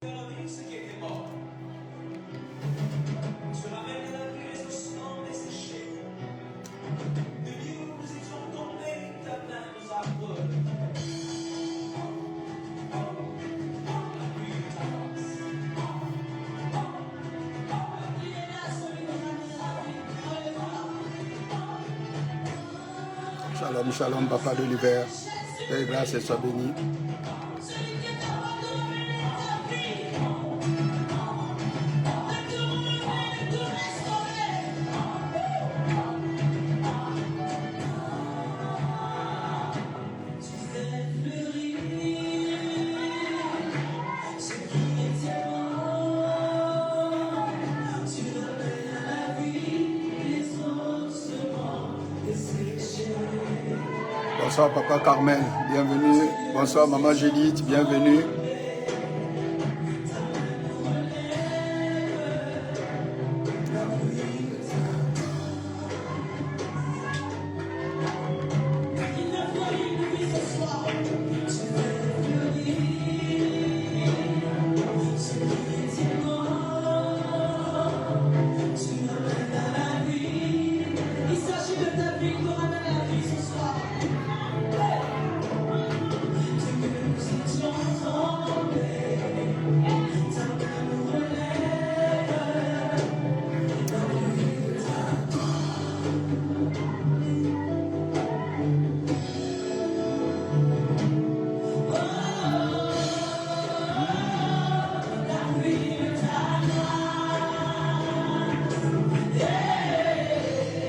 Shalom, shalom, papa de l'hiver. Père, grâce et sois béni. Bonsoir papa Carmen, bienvenue. Bonsoir maman Judith, bienvenue.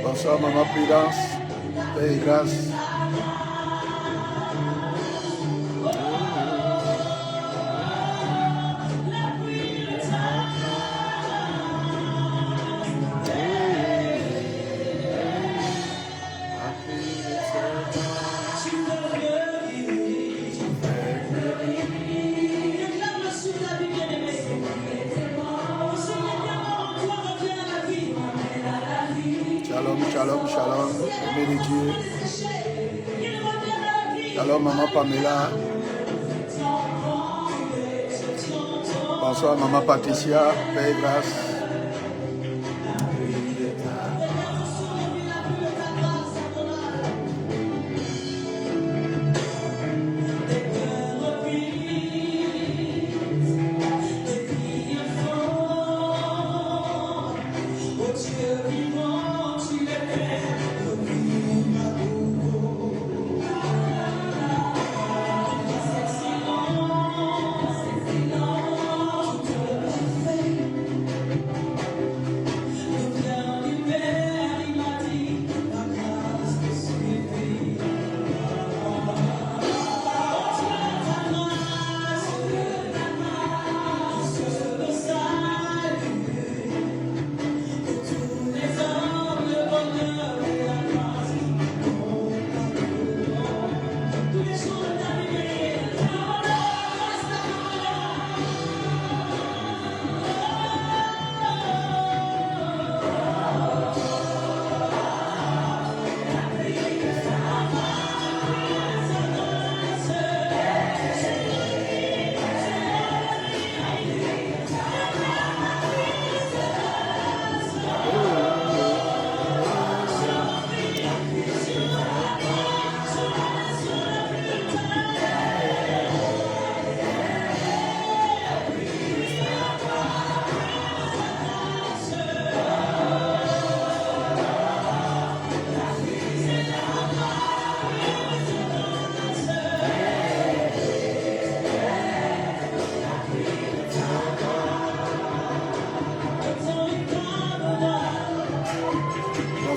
Bonsoir maman Prudence, paix et grâce. Shalom, shalom, aimé de Dieu. Shalom, maman Pamela. Bonsoir, maman Patricia. Paix et grâce.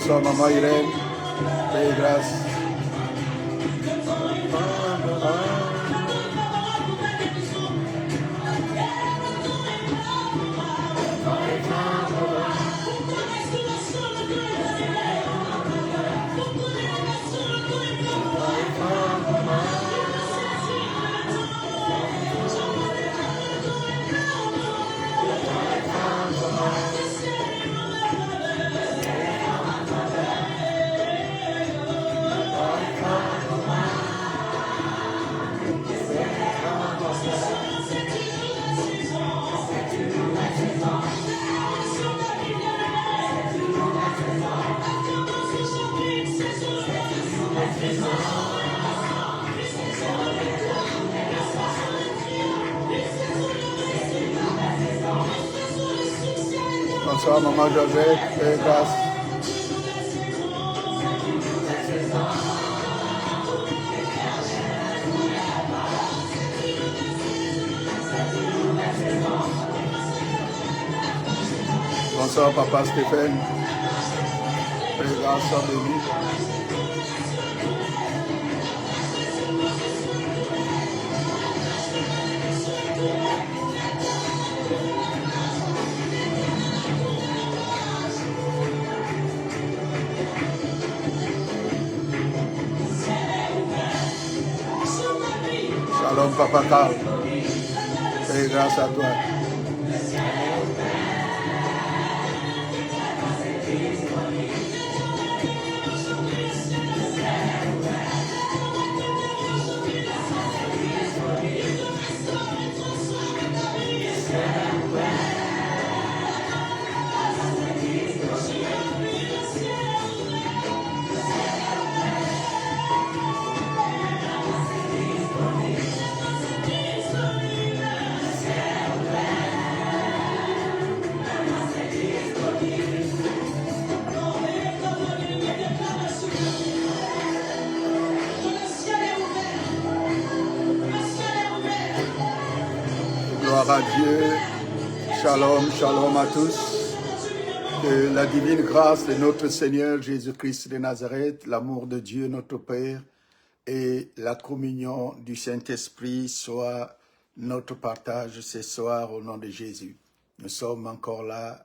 Bonsoir maman Irène, paix et grâce. Bonsoir, Maman Josette. Père, grâce. Bonsoir, Papa Stéphane. Père, grâce, sois béni. Shalom, Papa Carl. Père, grâce à toi. Gloire à Dieu. Shalom, shalom à tous. Que la divine grâce de notre Seigneur Jésus-Christ de Nazareth, l'amour de Dieu notre Père et la communion du Saint-Esprit soit notre partage ce soir au nom de Jésus. Nous sommes encore là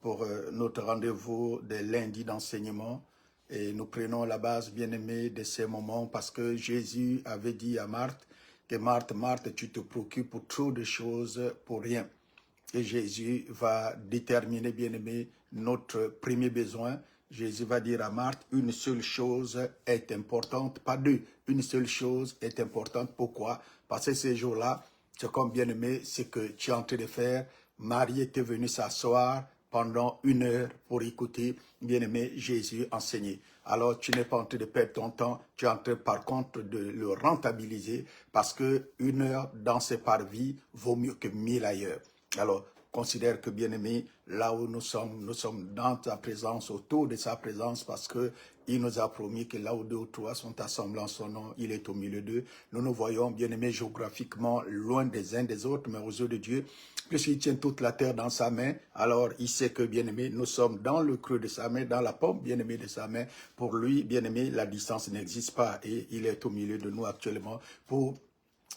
pour notre rendez-vous de lundi d'enseignement et nous prenons la base bien-aimée de ces moments parce que Jésus avait dit à Marthe que Marthe, Marthe, tu te préoccupes pour trop de choses pour rien. Et Jésus va déterminer, bien-aimé, notre premier besoin. Jésus va dire à Marthe, une seule chose est importante, pas deux. Une seule chose est importante. Pourquoi? Parce que ces jours-là, c'est comme, bien-aimé, ce que tu es en train de faire. Marie était venue s'asseoir pendant 1 heure pour écouter, bien-aimé, Jésus enseigner. Alors, tu n'es pas en train de perdre ton temps, tu es en train, par contre, de le rentabiliser parce que 1 heure dans ses parvis vaut mieux que 1000 ailleurs. Alors, considère que, bien-aimé, là où nous sommes dans ta présence, autour de sa présence, parce que il nous a promis que là où 2 ou 3 sont assemblés en son nom, il est au milieu d'eux. Nous nous voyons, bien-aimés, géographiquement loin des uns des autres, mais aux yeux de Dieu, puisqu'il tient toute la terre dans sa main, alors il sait que, bien-aimé, nous sommes dans le creux de sa main, dans la paume, bien-aimé, de sa main. Pour lui, bien-aimé, la distance n'existe pas et il est au milieu de nous actuellement pour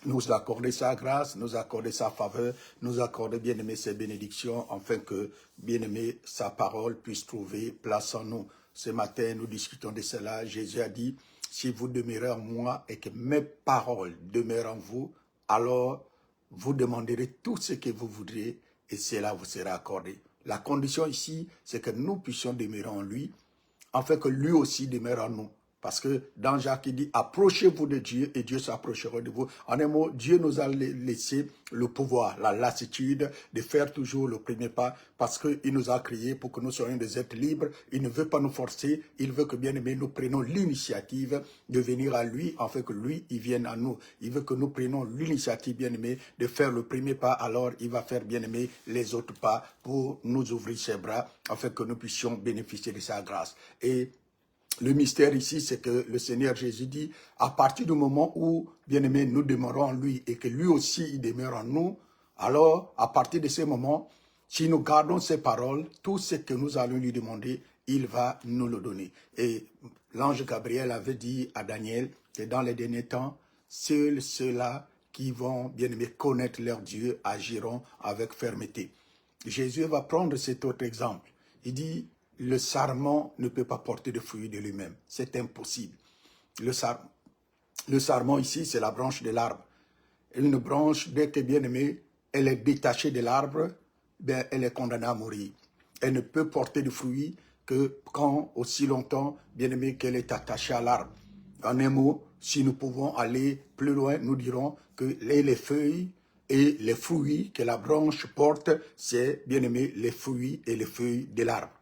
nous accorder sa grâce, nous accorder sa faveur, nous accorder, bien-aimé, ses bénédictions, afin que, bien-aimé, sa parole puisse trouver place en nous. Ce matin, nous discutons de cela. Jésus a dit, si vous demeurez en moi et que mes paroles demeurent en vous, alors vous demanderez tout ce que vous voudrez et cela vous sera accordé. La condition ici, c'est que nous puissions demeurer en lui, afin que lui aussi demeure en nous. Parce que dans Jacques, il dit, approchez-vous de Dieu et Dieu s'approchera de vous. En un mot, Dieu nous a laissé le pouvoir, la lassitude de faire toujours le premier pas parce qu'il nous a créés pour que nous soyons des êtres libres. Il ne veut pas nous forcer. Il veut que, bien aimé, nous prenions l'initiative de venir à lui afin que lui, il vienne à nous. Il veut que nous prenions l'initiative, bien aimé, de faire le premier pas. Alors, il va faire, bien aimé, les autres pas pour nous ouvrir ses bras afin que nous puissions bénéficier de sa grâce. Et le mystère ici, c'est que le Seigneur Jésus dit, à partir du moment où, bien-aimé, nous demeurons en lui et que lui aussi, il demeure en nous, alors, à partir de ce moment, si nous gardons ses paroles, tout ce que nous allons lui demander, il va nous le donner. Et l'ange Gabriel avait dit à Daniel que dans les derniers temps, seuls ceux-là qui vont, bien-aimé, connaître leur Dieu agiront avec fermeté. Jésus va prendre cet autre exemple. Il dit, le sarment ne peut pas porter de fruits de lui-même. C'est impossible. Le sarment ici, c'est la branche de l'arbre. Une branche, dès que bien aimée, elle est détachée de l'arbre, ben, elle est condamnée à mourir. Elle ne peut porter de fruits que quand aussi longtemps, bien aimé, qu'elle est attachée à l'arbre. En un mot, si nous pouvons aller plus loin, nous dirons que les feuilles et les fruits que la branche porte, c'est bien aimé les fruits et les feuilles de l'arbre.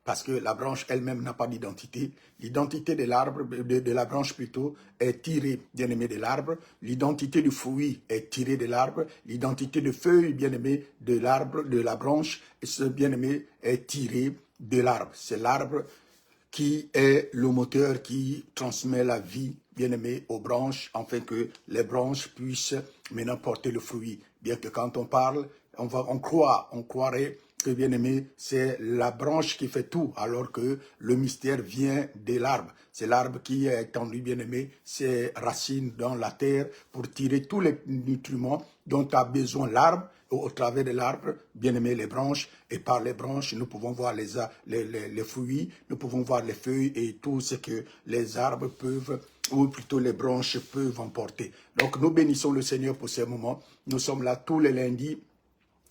Parce que la branche elle-même n'a pas d'identité. L'identité de l'arbre, de la branche plutôt, est tirée, bien aimé, de l'arbre. L'identité du fruit est tirée de l'arbre. L'identité de feuille, bien aimé, de l'arbre, de la branche, ce bien aimé, est tirée de l'arbre. C'est l'arbre qui est le moteur qui transmet la vie, bien aimé, aux branches, afin que les branches puissent maintenant porter le fruit. Bien que quand on parle, on croirait que, bien aimé, c'est la branche qui fait tout, alors que le mystère vient de l'arbre. C'est l'arbre qui a étendu, bien aimé, ses racines dans la terre pour tirer tous les nutriments dont a besoin l'arbre. Au travers de l'arbre, bien aimé, les branches, et par les branches, nous pouvons voir les fruits, nous pouvons voir les feuilles et tout ce que les arbres peuvent, ou plutôt les branches peuvent emporter. Donc, nous bénissons le Seigneur pour ces moments. Nous sommes là tous les lundis,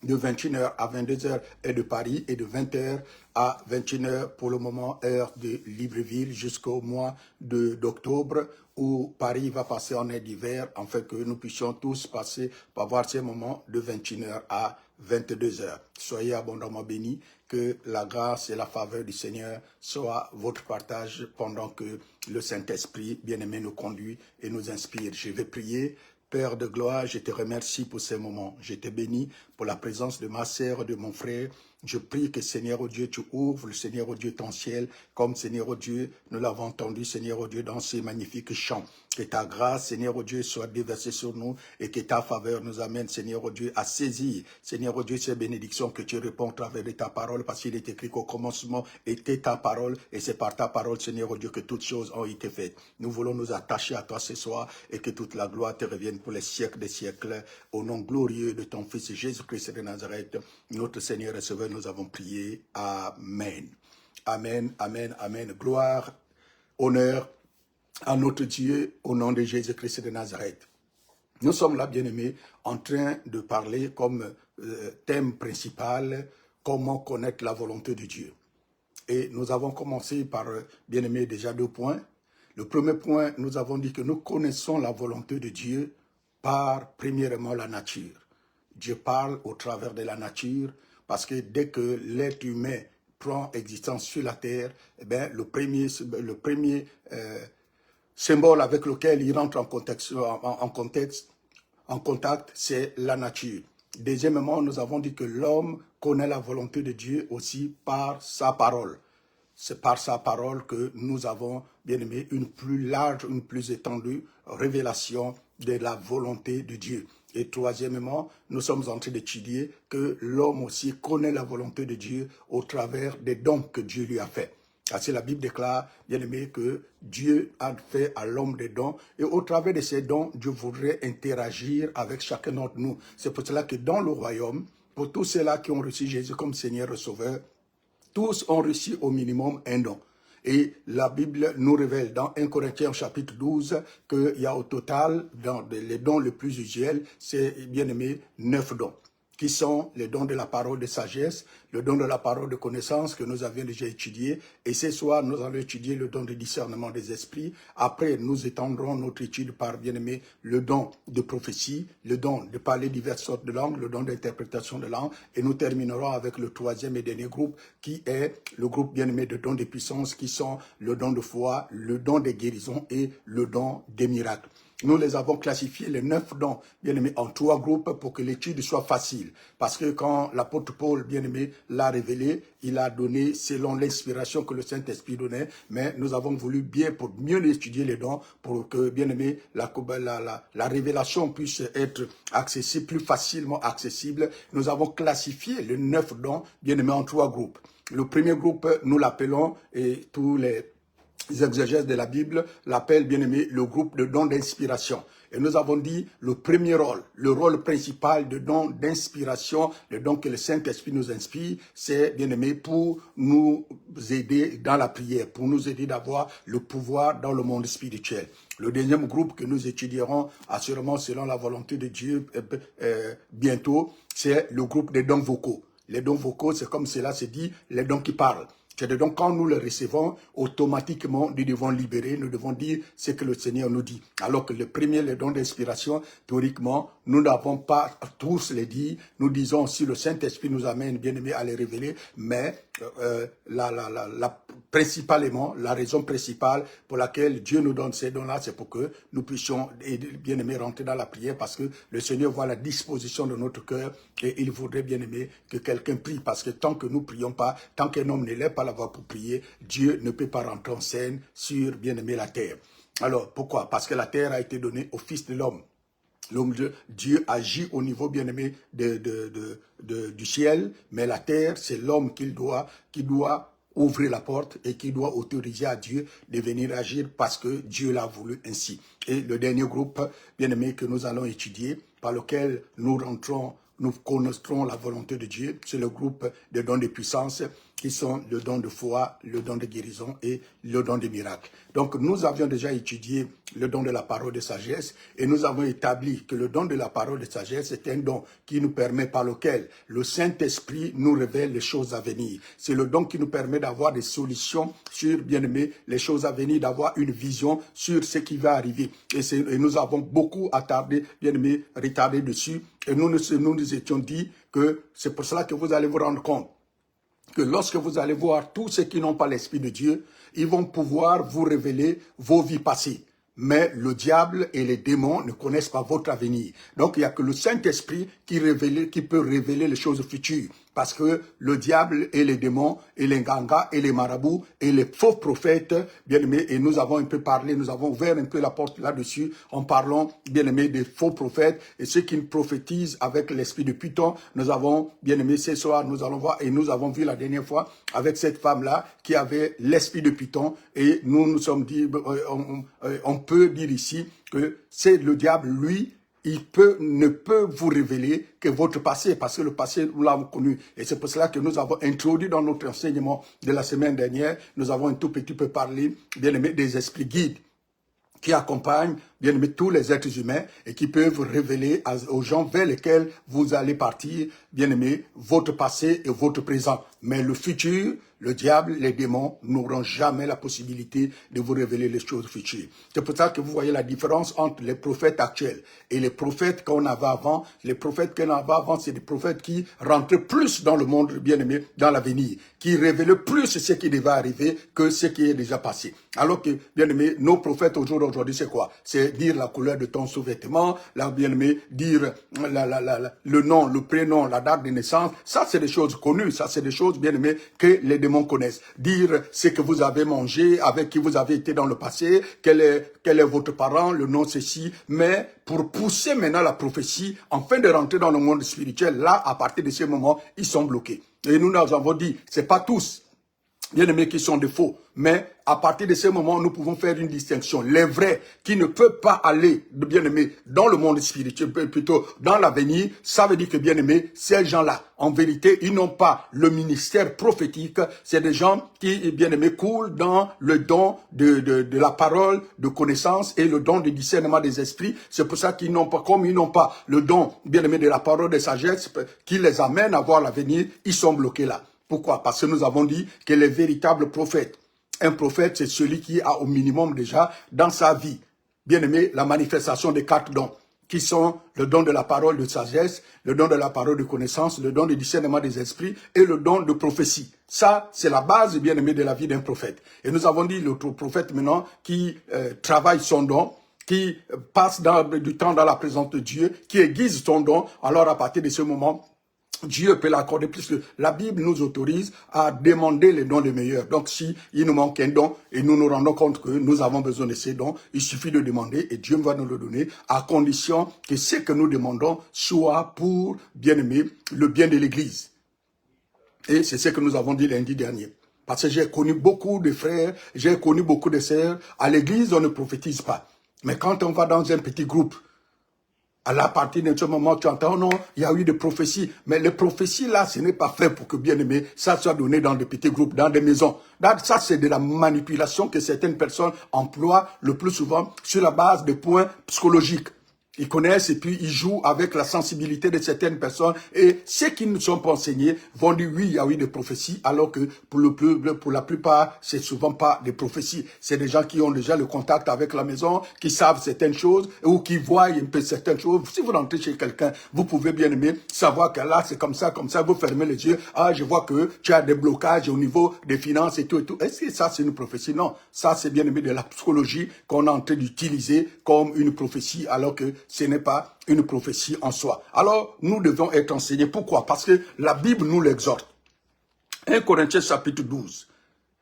de 21h à 22h heure de Paris et de 20h à 21h pour le moment heure de Libreville jusqu'au mois d'octobre où Paris va passer en air d'hiver afin que nous puissions tous passer par voir ces moments de 21h à 22h. Soyez abondamment bénis, que la grâce et la faveur du Seigneur soient votre partage pendant que le Saint-Esprit bien-aimé nous conduit et nous inspire. Je vais prier. Père de gloire, je te remercie pour ces moments. Je te bénis pour la présence de ma sœur, de mon frère. Je prie que, Seigneur, oh Dieu, tu ouvres, le Seigneur, oh Dieu, ton ciel, comme, Seigneur, oh Dieu, nous l'avons entendu, Seigneur, oh Dieu, dans ces magnifiques chants. Que ta grâce, Seigneur, oh Dieu, soit déversée sur nous et que ta faveur nous amène, Seigneur, oh Dieu, à saisir, Seigneur, oh Dieu, ces bénédictions que tu réponds au travers de ta parole, parce qu'il est écrit qu'au commencement était ta parole et c'est par ta parole, Seigneur, oh Dieu, que toutes choses ont été faites. Nous voulons nous attacher à toi ce soir et que toute la gloire te revienne pour les siècles des siècles. Au nom glorieux de ton Fils Jésus-Christ de Nazareth, notre Seigneur et Sauveur, nous avons prié. Amen. Amen, amen, amen. Gloire, honneur à notre Dieu au nom de Jésus-Christ de Nazareth. Nous sommes là, bien-aimés, en train de parler comme thème principal, comment connaître la volonté de Dieu. Et nous avons commencé par, bien-aimés, déjà 2 points. Le premier point, nous avons dit que nous connaissons la volonté de Dieu par, premièrement, la nature. Dieu parle au travers de la nature, parce que dès que l'être humain prend existence sur la terre, eh bien, le premier symbole avec lequel il rentre en contact, c'est la nature. Deuxièmement, nous avons dit que l'homme connaît la volonté de Dieu aussi par sa parole. C'est par sa parole que nous avons, bien aimé, une plus large, une plus étendue révélation de la volonté de Dieu. Et troisièmement, nous sommes en train d'étudier que l'homme aussi connaît la volonté de Dieu au travers des dons que Dieu lui a faits. Parce que la Bible déclare, bien aimé, que Dieu a fait à l'homme des dons. Et au travers de ces dons, Dieu voudrait interagir avec chacun d'entre nous. C'est pour cela que dans le royaume, pour tous ceux-là qui ont reçu Jésus comme Seigneur et Sauveur, tous ont reçu au minimum un don. Et la Bible nous révèle dans 1 Corinthiens chapitre 12 qu'il y a au total, dans les dons les plus usuels, c'est bien aimé 9 dons, qui sont les dons de la parole de sagesse, le don de la parole de connaissance que nous avions déjà étudié. Et ce soir, nous allons étudier le don de discernement des esprits. Après, nous étendrons notre étude par, bien aimé, le don de prophétie, le don de parler diverses sortes de langues, le don d'interprétation de langue. Et nous terminerons avec le troisième et dernier groupe, qui est le groupe, bien aimé, de dons de puissance, qui sont le don de foi, le don des guérisons et le don des miracles. Nous les avons classifiés, les 9 dons, bien-aimés, en 3 groupes pour que l'étude soit facile. Parce que quand l'apôtre Paul, bien-aimé, l'a révélé, il a donné selon l'inspiration que le Saint-Esprit donnait, mais nous avons voulu pour mieux étudier les dons, pour que, bien-aimé, la révélation puisse être accessible, plus facilement accessible. Nous avons classifié les 9 dons, bien-aimés, en 3 groupes. Le premier groupe, nous l'appelons, et tous les exégèses de la Bible l'appellent, bien aimé, le groupe de dons d'inspiration. Et nous avons dit le premier rôle, le rôle principal de don d'inspiration, le don que le Saint-Esprit nous inspire, c'est, bien aimé, pour nous aider dans la prière, pour nous aider d'avoir le pouvoir dans le monde spirituel. Le deuxième groupe que nous étudierons, assurément selon la volonté de Dieu bientôt, c'est le groupe des dons vocaux. Les dons vocaux, c'est comme cela se dit, les dons qui parlent. C'est donc quand nous le recevons, automatiquement, nous devons libérer, nous devons dire ce que le Seigneur nous dit. Alors que le premier, le don d'inspiration, théoriquement, nous n'avons pas tous les dit. Nous disons si le Saint-Esprit nous amène, bien aimé, à les révéler, mais principalement, la raison principale pour laquelle Dieu nous donne ces dons-là, c'est pour que nous puissions, bien aimé, rentrer dans la prière, parce que le Seigneur voit la disposition de notre cœur et il voudrait, bien aimé, que quelqu'un prie, parce que tant que nous prions pas, tant qu'un homme ne lève pas la voix pour prier, Dieu ne peut pas rentrer en scène sur, bien aimé, la terre. Alors, pourquoi? Parce que la terre a été donnée au Fils de l'homme. L'homme de Dieu agit au niveau, bien aimé, du ciel, mais la terre, c'est l'homme qui doit ouvrir la porte et qui doit autoriser à Dieu de venir agir parce que Dieu l'a voulu ainsi. Et le dernier groupe, bien aimé, que nous allons étudier, par lequel nous connaîtrons la volonté de Dieu, c'est le groupe de dons de puissance qui sont le don de foi, le don de guérison et le don de miracle. Donc nous avions déjà étudié le don de la parole de sagesse et nous avons établi que le don de la parole de sagesse est un don qui nous permet, par lequel le Saint-Esprit nous révèle les choses à venir. C'est le don qui nous permet d'avoir des solutions sur, bien aimé, les choses à venir, d'avoir une vision sur ce qui va arriver. Et nous avons beaucoup attardé, bien aimé, retardé dessus. Et nous nous étions dit que c'est pour cela que vous allez vous rendre compte que lorsque vous allez voir tous ceux qui n'ont pas l'Esprit de Dieu, ils vont pouvoir vous révéler vos vies passées. Mais le diable et les démons ne connaissent pas votre avenir. Donc, il n'y a que le Saint-Esprit qui peut révéler les choses futures. Parce que le diable et les démons et les gangas et les marabouts et les faux prophètes, bien aimés, et nous avons un peu parlé, nous avons ouvert un peu la porte là-dessus en parlant, bien aimés, des faux prophètes et ceux qui prophétisent avec l'esprit de Python. Nous avons, bien aimé, ce soir, nous allons voir et nous avons vu la dernière fois avec cette femme-là qui avait l'esprit de Python et nous sommes dit, on peut dire ici que c'est le diable, lui, ne peut vous révéler que votre passé, parce que le passé, nous l'avons connu. Et c'est pour cela que nous avons introduit dans notre enseignement de la semaine dernière, nous avons un tout petit peu parlé, bien aimé, des esprits guides qui accompagnent, bien aimé, tous les êtres humains et qui peuvent révéler aux gens vers lesquels vous allez partir, bien aimé, votre passé et votre présent. Mais le futur, le diable, les démons n'auront jamais la possibilité de vous révéler les choses futures. C'est pour ça que vous voyez la différence entre les prophètes actuels et les prophètes qu'on avait avant. Les prophètes qu'on avait avant, c'est des prophètes qui rentraient plus dans le monde, bien aimé, dans l'avenir, qui révélaient plus ce qui devait arriver que ce qui est déjà passé. Alors que, bien aimé, nos prophètes aujourd'hui, c'est quoi? C'est dire la couleur de ton sous-vêtement, bien aimé, dire le nom, le prénom, la date de naissance. Ça, c'est des choses connues. Ça, c'est des choses, bien aimé, que les démons connaissent. Dire ce que vous avez mangé, avec qui vous avez été dans le passé, quel est votre parent, le nom ceci. Mais pour pousser maintenant la prophétie, afin de rentrer dans le monde spirituel, là, à partir de ce moment, ils sont bloqués. Et nous avons dit, c'est pas tous, bien aimés, qui sont des faux. Mais à partir de ce moment, nous pouvons faire une distinction. Les vrais qui ne peuvent pas aller, bien aimé, dans le monde spirituel, plutôt dans l'avenir, ça veut dire que, bien aimé, ces gens-là, en vérité, ils n'ont pas le ministère prophétique. C'est des gens qui, bien aimé, coulent dans le don de la parole, de connaissance et le don de discernement des esprits. C'est pour ça qu'ils n'ont pas, comme ils n'ont pas le don, bien aimé, de la parole de sagesse qui les amène à voir l'avenir, ils sont bloqués là. Pourquoi? Parce que nous avons dit que les véritables prophètes, un prophète, c'est celui qui a au minimum déjà dans sa vie, bien aimé, la manifestation des 4 dons, qui sont le don de la parole de sagesse, le don de la parole de connaissance, le don de discernement des esprits et le don de prophétie. Ça, c'est la base, bien aimé, de la vie d'un prophète. Et nous avons dit le prophète maintenant qui travaille son don, qui passe du temps dans la présence de Dieu, qui aiguise son don. Alors à partir de ce moment, Dieu peut l'accorder puisque la Bible nous autorise à demander les dons les meilleurs. Donc, si il nous manque un don et nous nous rendons compte que nous avons besoin de ces dons, il suffit de demander et Dieu va nous le donner à condition que ce que nous demandons soit pour, bien aimé, le bien de l'Église. Et c'est ce que nous avons dit lundi dernier. Parce que j'ai connu beaucoup de frères, j'ai connu beaucoup de sœurs. À l'Église, on ne prophétise pas. Mais quand on va dans un petit groupe, à la partir de ce moment, tu entends, non, il y a eu des prophéties. Mais les prophéties, là, ce n'est pas fait pour que, bien aimé, ça soit donné dans des petits groupes, dans des maisons. Ça, c'est de la manipulation que certaines personnes emploient le plus souvent sur la base de points psychologiques. Ils connaissent et puis ils jouent avec la sensibilité de certaines personnes. Et ceux qui ne sont pas enseignés vont dire oui, il y a eu des prophéties, alors que pour la plupart, c'est souvent pas des prophéties. C'est des gens qui ont déjà le contact avec la maison, qui savent certaines choses ou qui voient un peu certaines choses. Si vous rentrez chez quelqu'un, vous pouvez bien aimer savoir que là, c'est comme ça, vous fermez les yeux. Ah, je vois que tu as des blocages au niveau des finances et tout et tout. Est-ce que ça, c'est une prophétie? Non. Ça, c'est bien aimé de la psychologie qu'on est en train d'utiliser comme une prophétie, alors que ce n'est pas une prophétie en soi. Alors, nous devons être enseignés. Pourquoi? Parce que la Bible nous l'exhorte. 1 Corinthiens chapitre 12,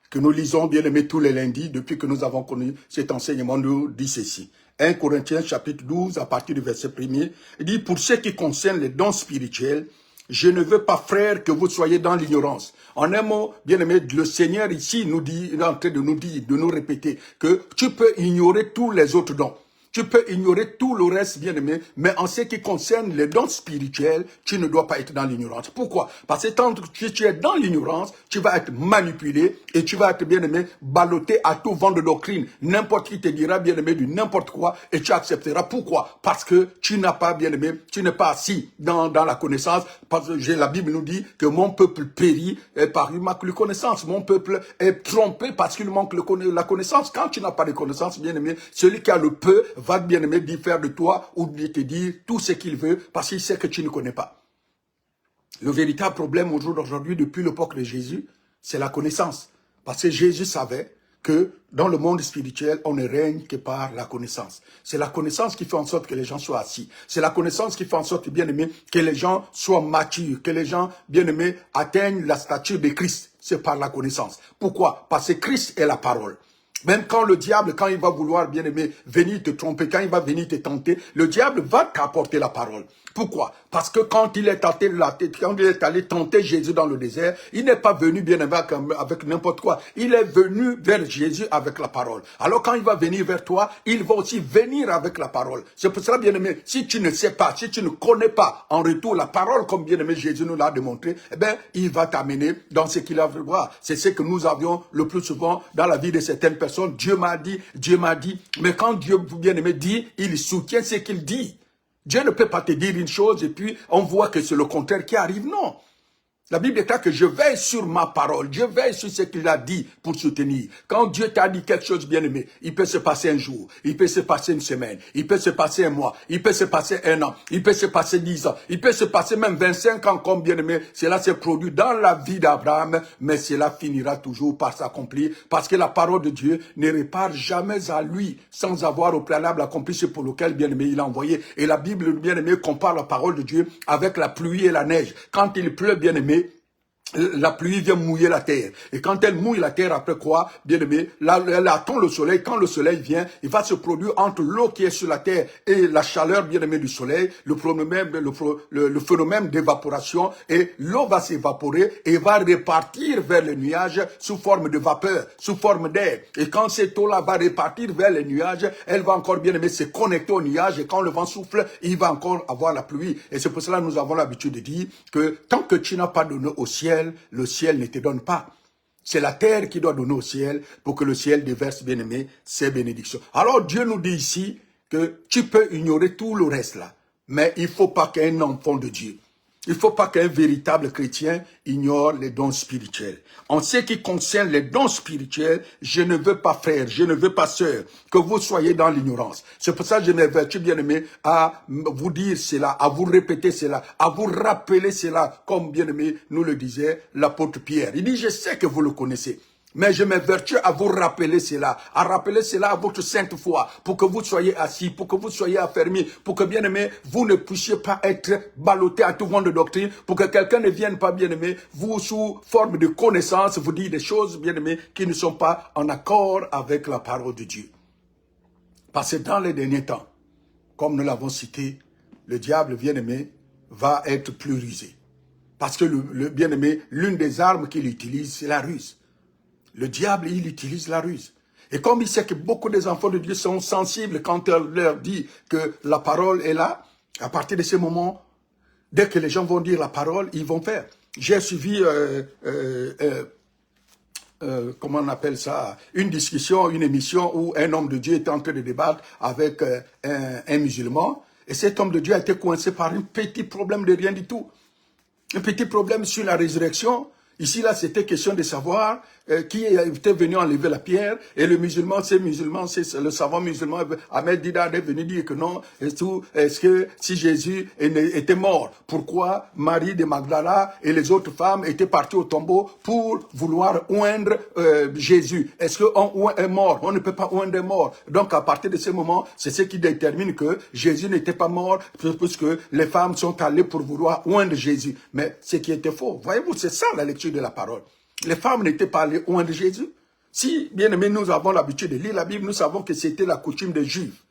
que nous lisons bien aimé tous les lundis, depuis que nous avons connu cet enseignement, nous dit ceci. 1 Corinthiens chapitre 12, à partir du verset 1er, il dit, pour ce qui concerne les dons spirituels, je ne veux pas, frères, que vous soyez dans l'ignorance. En un mot, bien aimé, le Seigneur ici nous dit, il est en train de nous dire, de nous répéter, que tu peux ignorer tous les autres dons. Tu peux ignorer tout le reste, bien aimé, mais en ce qui concerne les dons spirituels, tu ne dois pas être dans l'ignorance. Pourquoi? Parce que tant que tu es dans l'ignorance, tu vas être manipulé et tu vas être, bien aimé, ballotté à tout vent de doctrine. N'importe qui te dira, bien aimé, du n'importe quoi et tu accepteras. Pourquoi? Parce que tu n'as pas, bien aimé, tu n'es pas assis dans la connaissance. Parce que la Bible nous dit que mon peuple périt par une manque de connaissance. Mon peuple est trompé parce qu'il manque la connaissance. Quand tu n'as pas de connaissance, bien aimé, celui qui a le peu va bien aimer dire faire de toi ou de te dire tout ce qu'il veut parce qu'il sait que tu ne connais pas. Le véritable problème au jour d'aujourd'hui, depuis l'époque de Jésus, c'est la connaissance. Parce que Jésus savait que dans le monde spirituel, on ne règne que par la connaissance. C'est la connaissance qui fait en sorte que les gens soient assis. C'est la connaissance qui fait en sorte, bien aimé, que les gens soient matures, que les gens, bien aimés, atteignent la stature de Christ. C'est par la connaissance. Pourquoi? Parce que Christ est la parole. Même quand le diable, quand il va vouloir, bien aimé, venir te tromper, quand il va venir te tenter, le diable va t'apporter la parole. Pourquoi? Parce que quand il est allé tenter Jésus dans le désert, il n'est pas venu, bien aimé, avec n'importe quoi. Il est venu vers Jésus avec la parole. Alors quand il va venir vers toi, il va aussi venir avec la parole. C'est pour cela, bien aimé, si tu ne sais pas, si tu ne connais pas en retour la parole, comme bien aimé Jésus nous l'a démontré, eh bien, il va t'amener dans ce qu'il a voulu voir. C'est ce que nous avions le plus souvent dans la vie de certaines personnes. Dieu m'a dit, mais quand Dieu, bien aimé, dit, il soutient ce qu'il dit. Dieu ne peut pas te dire une chose et puis on voit que c'est le contraire qui arrive. Non. La Bible déclare que je veille sur ma parole, je veille sur ce qu'il a dit pour soutenir. Quand Dieu t'a dit quelque chose, bien aimé, il peut se passer un jour, il peut se passer une semaine, il peut se passer un mois, il peut se passer un an, il peut se passer 10 ans, il peut se passer même 25 ans comme bien aimé. Cela s'est produit dans la vie d'Abraham, mais cela finira toujours par s'accomplir parce que la parole de Dieu ne répare jamais à lui sans avoir au préalable accompli ce pour lequel, bien aimé, il a envoyé. Et la Bible, bien aimé, compare la parole de Dieu avec la pluie et la neige. Quand il pleut, bien aimé, la pluie vient mouiller la terre. Et quand elle mouille la terre, après quoi, bien aimé, elle attend le soleil. Quand le soleil vient, il va se produire entre l'eau qui est sur la terre et la chaleur, bien aimé, du soleil, le phénomène d'évaporation, et l'eau va s'évaporer et va repartir vers les nuages sous forme de vapeur, sous forme d'air. Et quand cette eau-là va repartir vers les nuages, elle va encore, bien aimé, se connecter aux nuages, et quand le vent souffle, il va encore avoir la pluie. Et c'est pour cela que nous avons l'habitude de dire que tant que tu n'as pas donné au ciel, le ciel ne te donne pas. C'est la terre qui doit donner au ciel pour que le ciel déverse, bien aimé, ses bénédictions. Alors Dieu nous dit ici que tu peux ignorer tout le reste là, mais il ne faut pas qu'un enfant de Dieu, il ne faut pas qu'un véritable chrétien ignore les dons spirituels. En ce qui concerne les dons spirituels, je ne veux pas, frère, je ne veux pas, sœur, que vous soyez dans l'ignorance. C'est pour ça que je m'avertis, bien aimé, à vous dire cela, à vous répéter cela, à vous rappeler cela, comme bien aimé nous le disait l'apôtre Pierre. Il dit, je sais que vous le connaissez. Mais je m'avertis à vous rappeler cela, à rappeler cela à votre sainte foi, pour que vous soyez assis, pour que vous soyez affermis, pour que, bien aimé, vous ne puissiez pas être ballotté à tout vent de doctrine, pour que quelqu'un ne vienne pas, bien aimé, vous sous forme de connaissance, vous dire des choses, bien aimé, qui ne sont pas en accord avec la parole de Dieu. Parce que dans les derniers temps, comme nous l'avons cité, le diable, bien aimé, va être plus rusé. Parce que le bien aimé, l'une des armes qu'il utilise, c'est la ruse. Le diable, il utilise la ruse. Et comme il sait que beaucoup des enfants de Dieu sont sensibles quand on leur dit que la parole est là, à partir de ce moment, dès que les gens vont dire la parole, ils vont faire. J'ai suivi, comment on appelle ça, une discussion, une émission où un homme de Dieu était en train de débattre avec un musulman. Et cet homme de Dieu a été coincé par un petit problème de rien du tout. Un petit problème sur la résurrection. Ici, là, c'était question de savoir qui était venu enlever la pierre. Et le musulman, c'est le savant musulman, Ahmed Didar est venu dire que non. Est-ce que si Jésus était mort, pourquoi Marie de Magdala et les autres femmes étaient parties au tombeau pour vouloir oindre Jésus? Est-ce qu'on est mort? On ne peut pas oindre un mort. Donc, à partir de ce moment, c'est ce qui détermine que Jésus n'était pas mort, puisque les femmes sont allées pour vouloir oindre Jésus. Mais ce qui était faux. Voyez-vous, c'est ça la lecture de la parole. Les femmes n'étaient pas allées oindre Jésus. Si, bien aimé, nous avons l'habitude de lire la Bible, nous savons que c'était la coutume des Juifs.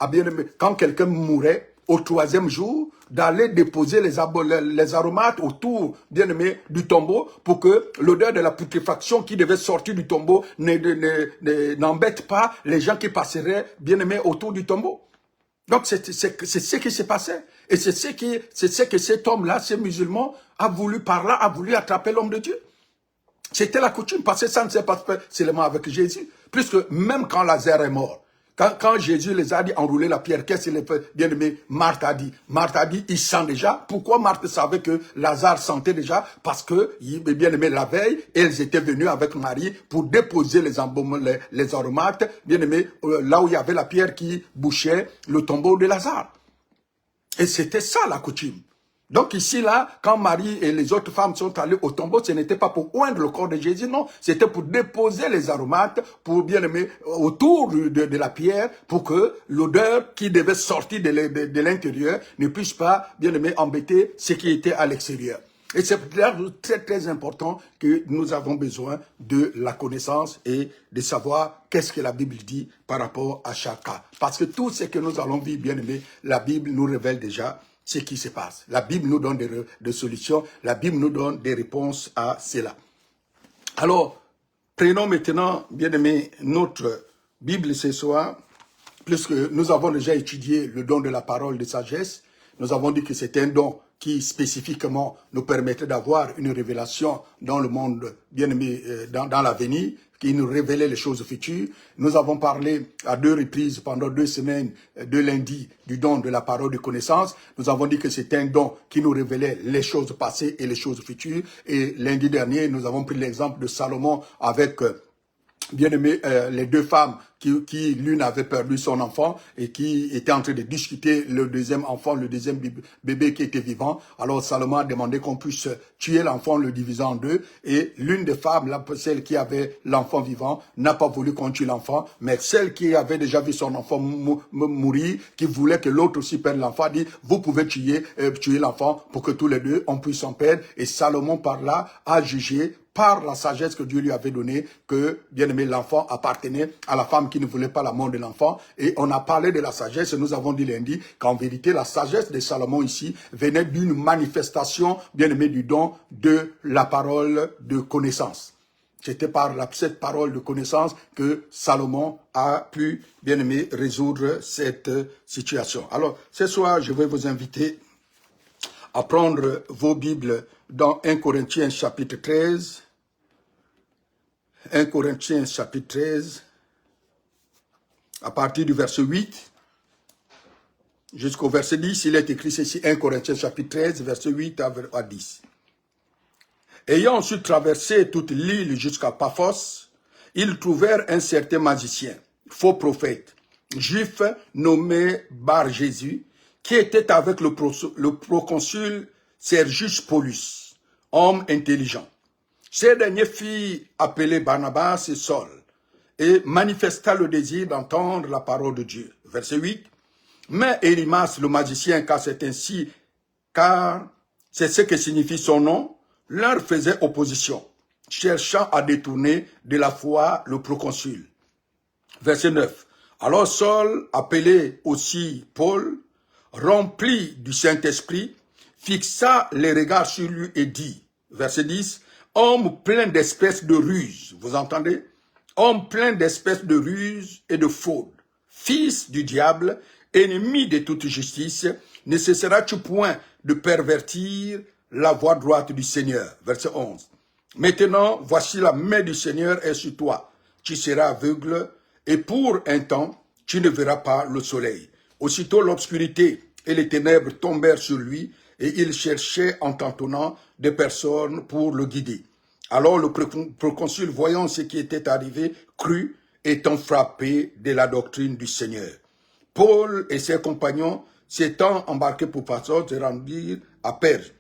Ah, bien aimé, quand quelqu'un mourait, au 3e jour, d'aller déposer les aromates autour, bien aimé, du tombeau, pour que l'odeur de la putréfaction qui devait sortir du tombeau n'embête pas les gens qui passeraient, bien aimé, autour du tombeau. Donc, c'est ce qui s'est passé. Et c'est ce que cet homme-là, ce musulman, a voulu par là, a voulu attraper l'homme de Dieu. C'était la coutume, parce que ça ne s'est pas fait seulement avec Jésus. Puisque même quand Lazare est mort, quand Jésus les a dit enrouler la pierre, qu'est-ce qu'il a fait? Bien aimé, Marthe a dit, il sent déjà. Pourquoi Marthe savait que Lazare sentait déjà? Parce que, bien aimé, la veille, elles étaient venues avec Marie pour déposer les aromates, bien aimé, là où il y avait la pierre qui bouchait le tombeau de Lazare. Et c'était ça la coutume. Donc ici, là, quand Marie et les autres femmes sont allées au tombeau, ce n'était pas pour oindre le corps de Jésus, non. C'était pour déposer les aromates, pour bien aimer, autour de la pierre, pour que l'odeur qui devait sortir de l'intérieur ne puisse pas, bien aimer, embêter ce qui était à l'extérieur. Et c'est très, très important que nous avons besoin de la connaissance et de savoir qu'est-ce que la Bible dit par rapport à chaque cas. Parce que tout ce que nous allons vivre, bien aimé, la Bible nous révèle déjà ce qui se passe. La Bible nous donne des solutions, la Bible nous donne des réponses à cela. Alors, prenons maintenant, bien aimé, notre Bible ce soir, puisque nous avons déjà étudié le don de la parole de sagesse. Nous avons dit que c'est un don qui spécifiquement nous permettait d'avoir une révélation dans le monde, bien aimé, dans l'avenir, qui nous révélait les choses futures. Nous avons parlé à 2 reprises pendant 2 semaines de lundi du don de la parole de connaissance. Nous avons dit que c'était un don qui nous révélait les choses passées et les choses futures. Et lundi dernier, nous avons pris l'exemple de Salomon avec, bien aimé, les 2 femmes qui l'une avait perdu son enfant et qui était en train de discuter le deuxième enfant, le deuxième bébé qui était vivant. Alors Salomon a demandé qu'on puisse tuer l'enfant, le diviser en 2. Et l'une des femmes, là, celle qui avait l'enfant vivant, n'a pas voulu qu'on tue l'enfant. Mais celle qui avait déjà vu son enfant mourir, qui voulait que l'autre aussi perde l'enfant, a dit, vous pouvez tuer l'enfant pour que tous les 2, on puisse en perdre. Et Salomon, par là, a jugé par la sagesse que Dieu lui avait donnée, que, bien aimé, l'enfant appartenait à la femme qui ne voulait pas la mort de l'enfant. Et on a parlé de la sagesse, et nous avons dit lundi qu'en vérité, la sagesse de Salomon ici venait d'une manifestation, bien aimé, du don de la parole de connaissance. C'était par cette parole de connaissance que Salomon a pu, bien aimé, résoudre cette situation. Alors, ce soir, je vais vous inviter à prendre vos Bibles dans 1 Corinthiens chapitre 13. 1 Corinthiens chapitre 13, à partir du verset 8 jusqu'au verset 10, il est écrit ceci, 1 Corinthiens chapitre 13, verset 8 à 10. Ayant ensuite traversé toute l'île jusqu'à Paphos, ils trouvèrent un certain magicien, faux prophète, juif nommé Bar-Jésus, qui était avec le proconsul Sergius Paulus, homme intelligent. Ce dernier fit appeler Barnabas et Saul et manifesta le désir d'entendre la parole de Dieu. Verset 8. Mais Élymas, le magicien, car c'est ainsi, car c'est ce que signifie son nom, leur faisait opposition, cherchant à détourner de la foi le proconsul. Verset 9. Alors Saul, appelé aussi Paul, rempli du Saint-Esprit, fixa les regards sur lui et dit, verset 10, homme plein d'espèces de ruses, vous entendez? Homme plein d'espèces de ruses et de fraude, fils du diable, ennemi de toute justice, ne cesseras-tu point de pervertir la voie droite du Seigneur? Verset 11. Maintenant, voici la main du Seigneur est sur toi. Tu seras aveugle et pour un temps, tu ne verras pas le soleil. Aussitôt l'obscurité et les ténèbres tombèrent sur lui, et il cherchait en tâtonnant des personnes pour le guider. Alors le proconsul, voyant ce qui était arrivé, crut, étant frappé de la doctrine du Seigneur. Paul et ses compagnons, s'étant embarqués pour Passos, se rendirent à Perge,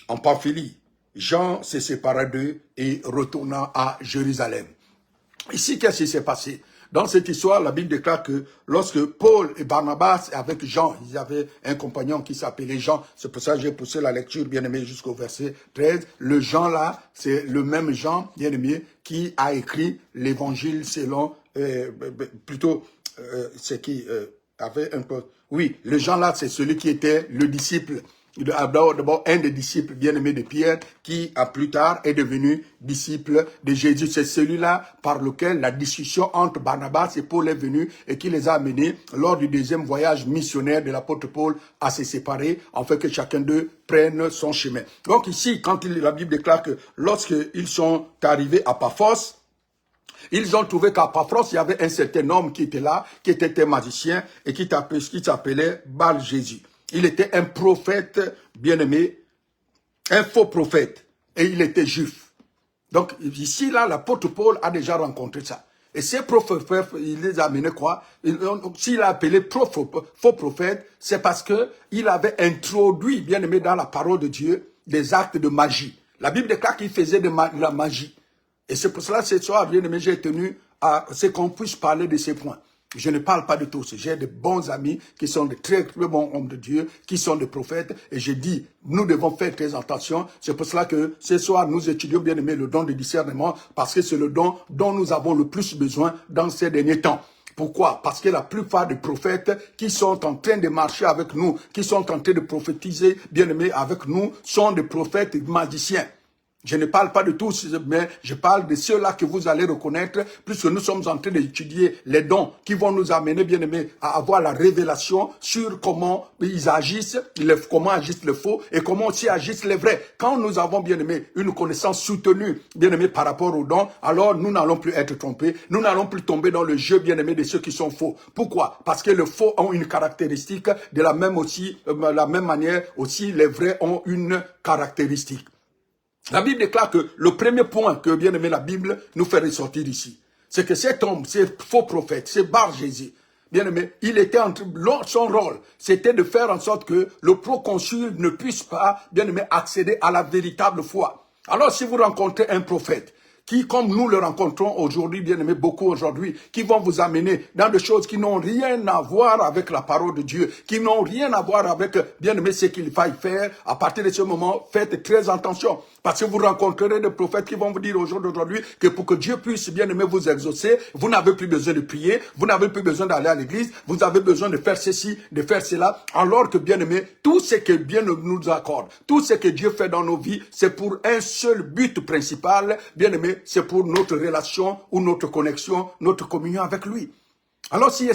en Pamphylie. Jean se sépara d'eux et retourna à Jérusalem. Ici, qu'est-ce qui s'est passé? Dans cette histoire, la Bible déclare que lorsque Paul et Barnabas, avec Jean, ils avaient un compagnon qui s'appelait Jean. C'est pour ça que j'ai poussé la lecture, bien aimé, jusqu'au verset 13. Le Jean là, c'est le même Jean, bien aimé, qui a écrit l'évangile selon, c'est qui avait un peu... Oui, le Jean là, c'est celui qui était le disciple. D'abord, un des disciples bien-aimés de Pierre, qui, plus tard, est devenu disciple de Jésus. C'est celui-là par lequel la discussion entre Barnabas et Paul est venue et qui les a amenés, lors du deuxième voyage missionnaire de l'apôtre Paul, à se séparer, afin que chacun d'eux prenne son chemin. Donc ici, quand la Bible déclare que lorsqu'ils sont arrivés à Paphos, ils ont trouvé qu'à Paphos, il y avait un certain homme qui était là, qui était un magicien et qui s'appelait Bar-Jésus. Il était un prophète bien-aimé, un faux prophète, et il était juif. Donc ici, là, l'apôtre Paul a déjà rencontré ça. Et ces prophètes, il les a amenés quoi? S'il a appelé faux prophète, c'est parce qu'il avait introduit, bien-aimé, dans la parole de Dieu, des actes de magie. La Bible déclare qu'il faisait de la magie. Et c'est pour cela, ce soir, bien-aimé, j'ai tenu à ce qu'on puisse parler de ces points. Je ne parle pas de tous. J'ai de bons amis qui sont de très, très bons hommes de Dieu, qui sont des prophètes. Et je dis, nous devons faire très attention. C'est pour cela que ce soir, nous étudions bien aimé le don de discernement, parce que c'est le don dont nous avons le plus besoin dans ces derniers temps. Pourquoi? Parce que la plupart des prophètes qui sont en train de marcher avec nous, qui sont en train de prophétiser, bien aimé, avec nous, sont des prophètes magiciens. Je ne parle pas de tous, mais je parle de ceux-là que vous allez reconnaître, puisque nous sommes en train d'étudier les dons qui vont nous amener, bien aimés, à avoir la révélation sur comment ils agissent, comment agissent les faux et comment aussi agissent les vrais. Quand nous avons, bien aimé, une connaissance soutenue, bien aimé, par rapport aux dons, alors nous n'allons plus être trompés, nous n'allons plus tomber dans le jeu, bien aimé, de ceux qui sont faux. Pourquoi? Parce que les faux ont une caractéristique, de la même manière aussi, les vrais ont une caractéristique. La Bible déclare que le premier point que, bien aimé, la Bible nous fait ressortir ici, c'est que cet homme, ce faux prophète, ce Bar-Jésus, bien aimé, il était son rôle, c'était de faire en sorte que le proconsul ne puisse pas, bien aimé, accéder à la véritable foi. Alors, si vous rencontrez un prophète, qui, comme nous le rencontrons aujourd'hui, bien aimé, beaucoup aujourd'hui, qui vont vous amener dans des choses qui n'ont rien à voir avec la parole de Dieu, qui n'ont rien à voir avec, bien aimé, ce qu'il faille faire. À partir de ce moment, faites très attention. Parce que vous rencontrerez des prophètes qui vont vous dire aujourd'hui que pour que Dieu puisse, bien aimé, vous exaucer, vous n'avez plus besoin de prier, vous n'avez plus besoin d'aller à l'église, vous avez besoin de faire ceci, de faire cela, alors que, bien aimé, tout ce que Dieu nous accorde, tout ce que Dieu fait dans nos vies, c'est pour un seul but principal, bien aimé, c'est pour notre relation ou notre connexion, notre communion avec lui. Alors si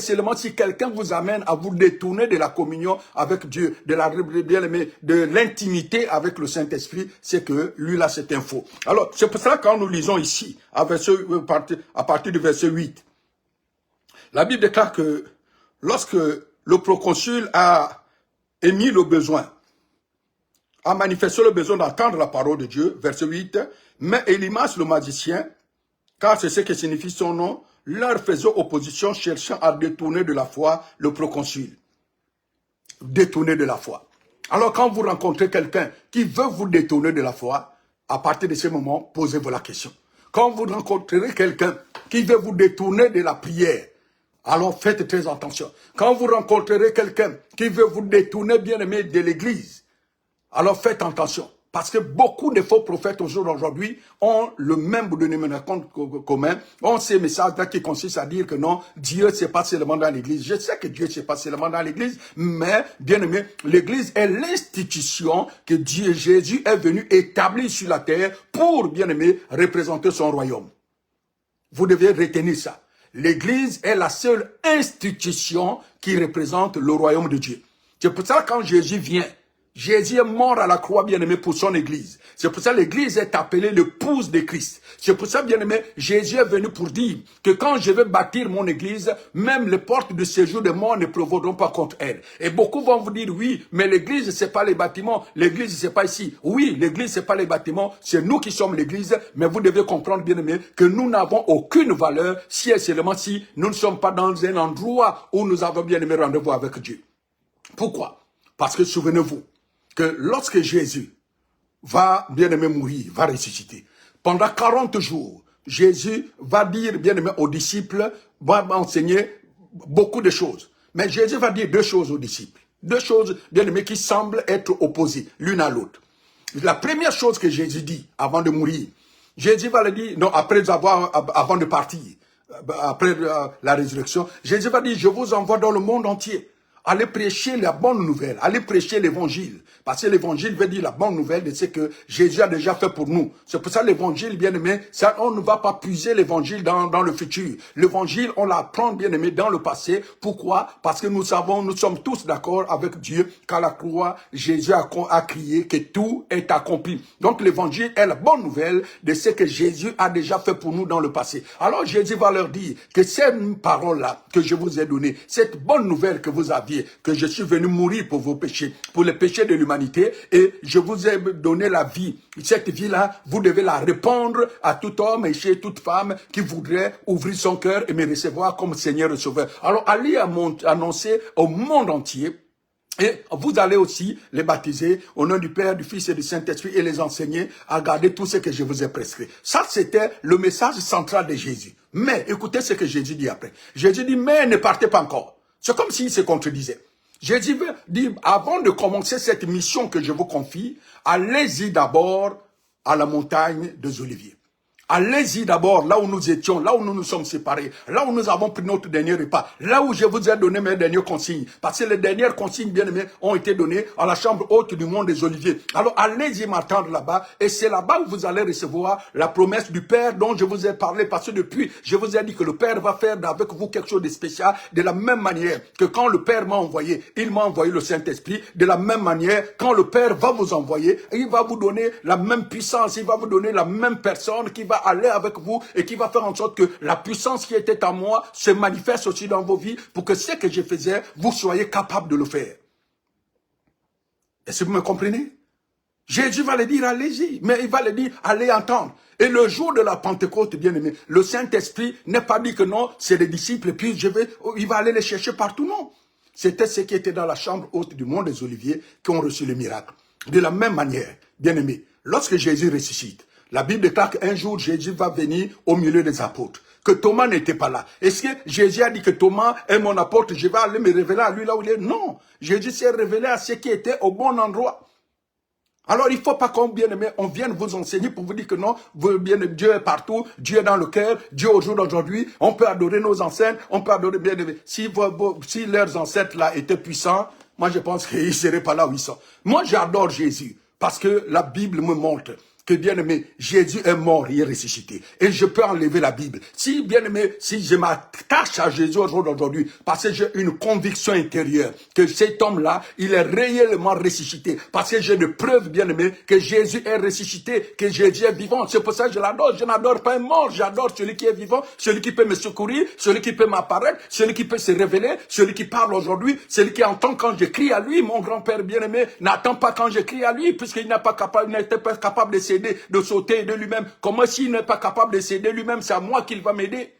quelqu'un vous amène à vous détourner de la communion avec Dieu, de l'intimité avec le Saint-Esprit, c'est que lui là c'est un faux. Alors c'est pour ça que quand nous lisons ici, à partir du verset 8, la Bible déclare que lorsque le proconsul a émis le besoin, a manifesté le besoin d'entendre la parole de Dieu, verset 8, mais Élymas le magicien, car c'est ce que signifie son nom, leur faisait opposition, cherchant à détourner de la foi le proconsul. Détourner de la foi. Alors quand vous rencontrez quelqu'un qui veut vous détourner de la foi, à partir de ce moment, posez-vous la question. Quand vous rencontrez quelqu'un qui veut vous détourner de la prière, alors faites très attention. Quand vous rencontrerez quelqu'un qui veut vous détourner, bien aimé, de l'église, alors faites attention. Parce que beaucoup de faux prophètes aujourd'hui ont le même dénominateur commun, ont ces messages-là qui consistent à dire que non, Dieu c'est pas seulement dans l'église. Je sais que Dieu c'est pas seulement dans l'église, mais bien aimé, l'église est l'institution que Jésus est venu établir sur la terre pour, bien aimé, représenter son royaume. Vous devez retenir ça. L'église est la seule institution qui représente le royaume de Dieu. C'est pour ça que quand Jésus vient, Jésus est mort à la croix, bien-aimé, pour son église. C'est pour ça que l'église est appelée l'épouse de Christ. C'est pour ça, bien-aimé, Jésus est venu pour dire que quand je vais bâtir mon église, même les portes de séjour de mort ne prévaudront pas contre elle. Et beaucoup vont vous dire, oui, mais l'église, c'est pas les bâtiments. L'église, c'est pas ici. Oui, l'église, c'est pas les bâtiments. C'est nous qui sommes l'église. Mais vous devez comprendre, bien-aimé, que nous n'avons aucune valeur si et seulement si nous ne sommes pas dans un endroit où nous avons, bien-aimé, rendez-vous avec Dieu. Pourquoi? Parce que souvenez-vous, que lorsque Jésus va, bien-aimé, mourir, va ressusciter, pendant 40 jours, Jésus va dire, bien-aimé, aux disciples, va enseigner beaucoup de choses. Mais Jésus va dire deux choses aux disciples. Deux choses, bien-aimé, qui semblent être opposées l'une à l'autre. La première chose que Jésus dit avant de mourir, Jésus va le dire, non, avant de partir, après la résurrection, Jésus va dire, je vous envoie dans le monde entier. Allez prêcher la bonne nouvelle, allez prêcher l'évangile. Parce que l'évangile veut dire la bonne nouvelle de ce que Jésus a déjà fait pour nous. C'est pour ça l'évangile, bien aimé, ça, on ne va pas puiser l'évangile dans le futur. L'évangile, on l'apprend, bien aimé, dans le passé. Pourquoi? Parce que nous sommes tous d'accord avec Dieu qu'à la croix, Jésus a crié que tout est accompli. Donc l'évangile est la bonne nouvelle de ce que Jésus a déjà fait pour nous dans le passé. Alors Jésus va leur dire que ces paroles-là que je vous ai données, cette bonne nouvelle que vous aviez, que je suis venu mourir pour vos péchés, pour les péchés de l'humanité, et je vous ai donné la vie. Cette vie-là, vous devez la répandre à tout homme et chez toute femme qui voudrait ouvrir son cœur et me recevoir comme Seigneur et Sauveur. Alors, allez annoncer au monde entier. Et vous allez aussi les baptiser au nom du Père, du Fils et du Saint-Esprit et les enseigner à garder tout ce que je vous ai prescrit. Ça, c'était le message central de Jésus. Mais écoutez ce que Jésus dit après. Jésus dit, mais ne partez pas encore. C'est comme s'il se contredisait. Jésus dit, avant de commencer cette mission que je vous confie, allez-y d'abord à la montagne des Oliviers. Allez-y d'abord là où nous étions, là où nous nous sommes séparés, là où nous avons pris notre dernier repas, là où je vous ai donné mes dernières consignes. Parce que les dernières consignes, bien aimées, ont été données à la chambre haute du monde des Oliviers. Alors allez-y m'attendre là-bas, et c'est là-bas où vous allez recevoir la promesse du Père dont je vous ai parlé. Parce que depuis, je vous ai dit que le Père va faire avec vous quelque chose de spécial, de la même manière que quand le Père m'a envoyé, il m'a envoyé le Saint-Esprit. De la même manière, quand le Père va vous envoyer, il va vous donner la même puissance, il va vous donner la même personne qui va aller avec vous et qui va faire en sorte que la puissance qui était en moi se manifeste aussi dans vos vies pour que ce que je faisais, vous soyez capable de le faire. Est-ce que vous me comprenez? Jésus va le dire, allez-y, mais il va le dire, allez entendre. Et le jour de la Pentecôte, bien aimé, le Saint-Esprit n'est pas dit que non, c'est les disciples, et puis il va aller les chercher partout, non. C'était ceux qui étaient dans la chambre haute du mont des Oliviers qui ont reçu le miracle. De la même manière, bien aimé, lorsque Jésus ressuscite, la Bible déclare qu'un jour, Jésus va venir au milieu des apôtres. Que Thomas n'était pas là. Est-ce que Jésus a dit que Thomas est mon apôtre, je vais aller me révéler à lui là où il est? Non. Jésus s'est révélé à ceux qui étaient au bon endroit. Alors, il ne faut pas qu'on on vienne vous enseigner pour vous dire que non, Dieu est partout, Dieu est dans le cœur, Dieu au jour d'aujourd'hui, on peut adorer nos ancêtres, on peut adorer bien aimé. Si leurs ancêtres là étaient puissants, moi je pense qu'ils ne seraient pas là où ils sont. Moi j'adore Jésus, parce que la Bible me montre que, bien aimé, Jésus est mort, il est ressuscité. Et je peux enlever la Bible. Si, bien aimé, si je m'attache à Jésus aujourd'hui, parce que j'ai une conviction intérieure que cet homme-là, il est réellement ressuscité. Parce que j'ai des preuves, bien aimé, que Jésus est ressuscité, que Jésus est vivant. C'est pour ça que je l'adore. Je n'adore pas un mort. J'adore celui qui est vivant, celui qui peut me secourir, celui qui peut m'apparaître, celui qui peut se révéler, celui qui parle aujourd'hui, celui qui entend quand je crie à lui. Mon grand-père bien-aimé n'attend pas quand je crie à lui, puisqu'il n'était pas capable de de sauter de lui-même. Comment s'il n'est pas capable de s'aider lui-même, c'est à moi qu'il va m'aider.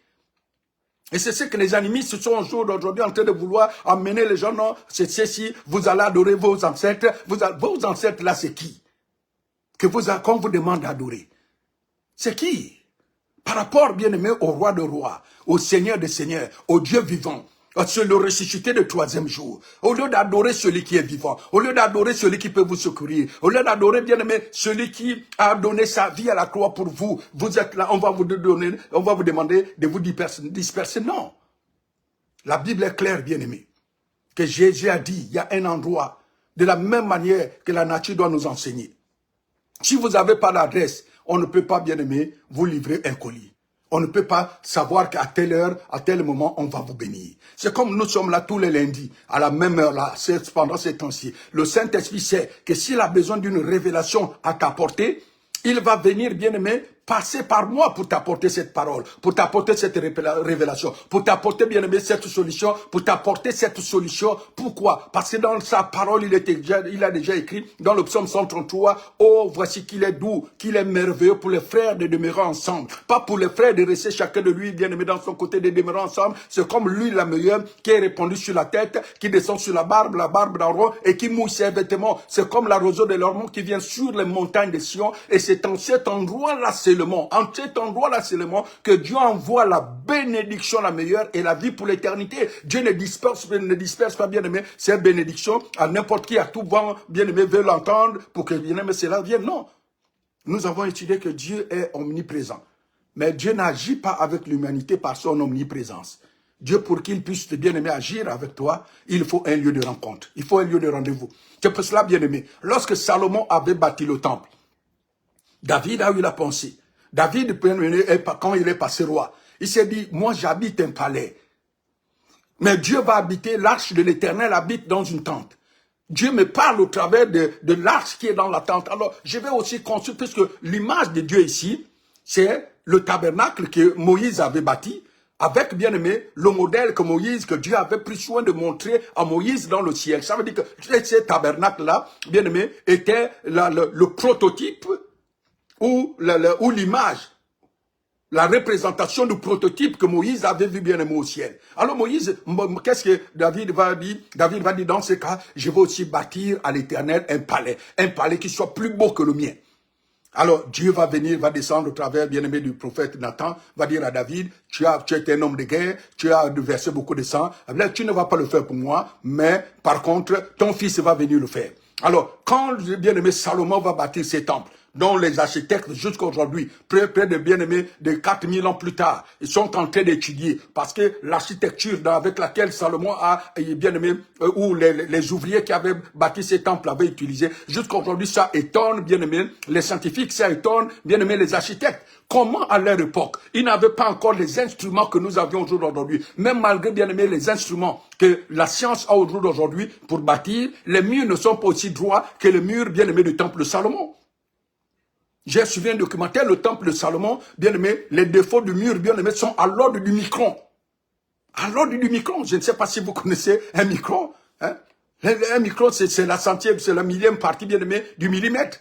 Et c'est ce que les animistes sont aujourd'hui en train de vouloir amener les gens. Non, c'est ceci, vous allez adorer vos ancêtres. Vos ancêtres là, c'est qui? Qu'on vous demande d'adorer. C'est qui? Par rapport, bien aimé, au roi de rois, au Seigneur des seigneurs, au Dieu vivant. C'est le ressuscité le troisième jour. Au lieu d'adorer celui qui est vivant, au lieu d'adorer celui qui peut vous secourir, au lieu d'adorer, bien aimé, celui qui a donné sa vie à la croix pour vous, vous êtes là, on va vous demander de vous disperser. Non. La Bible est claire, bien aimé, que Jésus a dit, il y a un endroit, de la même manière que la nature doit nous enseigner. Si vous n'avez pas l'adresse, on ne peut pas, bien aimé, vous livrer un colis. On ne peut pas savoir qu'à telle heure, à tel moment, on va vous bénir. C'est comme nous sommes là tous les lundis, à la même heure là, pendant ces temps-ci. Le Saint-Esprit sait que s'il a besoin d'une révélation à t'apporter, il va venir, bien-aimé, passer par moi pour t'apporter cette parole, pour t'apporter cette révélation, pour t'apporter, bien-aimé, cette solution, pour t'apporter cette solution. Pourquoi? Parce que dans sa parole, il a déjà écrit dans le psaume 133, « Oh, voici qu'il est doux, qu'il est merveilleux pour les frères de demeurer ensemble. » Pas pour les frères de rester chacun de lui, bien-aimé, dans son côté, de demeurer ensemble. C'est comme l'huile la meilleure qui est répandue sur la tête, qui descend sur la barbe d'Aaron et qui mouille ses vêtements. C'est comme la roseau de l'Hermon qui vient sur les montagnes de Sion. Et c'est en cet endroit-là seulement, que Dieu envoie la bénédiction la meilleure et la vie pour l'éternité. Dieu ne disperse pas, bien-aimé, ces bénédictions à n'importe qui, à tout vent, bien-aimé, veut l'entendre pour que, bien-aimé, cela vienne. Non. Nous avons étudié que Dieu est omniprésent. Mais Dieu n'agit pas avec l'humanité par son omniprésence. Dieu, pour qu'il puisse, bien-aimé, agir avec toi, il faut un lieu de rencontre. Il faut un lieu de rendez-vous. C'est pour cela, bien-aimé, lorsque Salomon avait bâti le temple, David a eu la pensée. David, quand il est passé roi, il s'est dit, moi j'habite un palais. Mais Dieu va habiter, l'arche de l'Éternel habite dans une tente. Dieu me parle au travers de l'arche qui est dans la tente. Alors, je vais aussi construire, puisque l'image de Dieu ici, c'est le tabernacle que Moïse avait bâti, avec, bien aimé, le modèle que Dieu avait pris soin de montrer à Moïse dans le ciel. Ça veut dire que ce tabernacle-là, bien aimé, était le prototype ou l'image, la représentation du prototype que Moïse avait vu, bien aimé, au ciel. Alors Moïse, qu'est-ce que David va dire? David va dire, dans ce cas, je vais aussi bâtir à l'Éternel un palais qui soit plus beau que le mien. Alors Dieu va venir, va descendre au travers, bien aimé, du prophète Nathan, va dire à David, tu es un homme de guerre, tu as versé beaucoup de sang, là, tu ne vas pas le faire pour moi, mais par contre, ton fils va venir le faire. Alors, quand, bien aimé, Salomon va bâtir ses temples, dont les architectes, jusqu'à aujourd'hui, près de bien-aimés, de 4000 ans plus tard, ils sont en train d'étudier, parce que l'architecture avec laquelle Salomon a, bien-aimé, ou les ouvriers qui avaient bâti ces temples avaient utilisé, jusqu'à aujourd'hui, ça étonne, bien-aimé, les scientifiques, ça étonne, bien-aimé, les architectes. Comment, à leur époque, ils n'avaient pas encore les instruments que nous avions aujourd'hui, même malgré, bien-aimé, les instruments que la science a aujourd'hui pour bâtir, les murs ne sont pas aussi droits que les murs, bien-aimé, du temple de Salomon. J'ai suivi un documentaire, le temple de Salomon, bien aimé, les défauts du mur, bien aimé, sont à l'ordre du micron. À l'ordre du micron. Je ne sais pas si vous connaissez un micron. Hein? Un micron, c'est la centième, c'est la millième partie, bien aimé, du millimètre.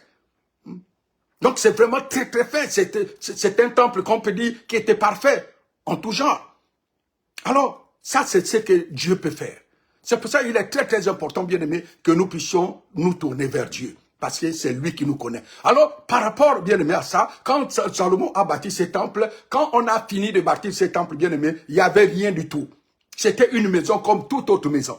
Donc c'est vraiment très très fin. C'est un temple qu'on peut dire qui était parfait en tout genre. Alors, ça c'est ce que Dieu peut faire. C'est pour ça qu'il est très très important, bien aimé, que nous puissions nous tourner vers Dieu. Parce que c'est lui qui nous connaît. Alors, par rapport, bien aimé, à ça, quand Salomon a bâti ses temples, quand on a fini de bâtir ses temples, bien aimé, il n'y avait rien du tout. C'était une maison comme toute autre maison.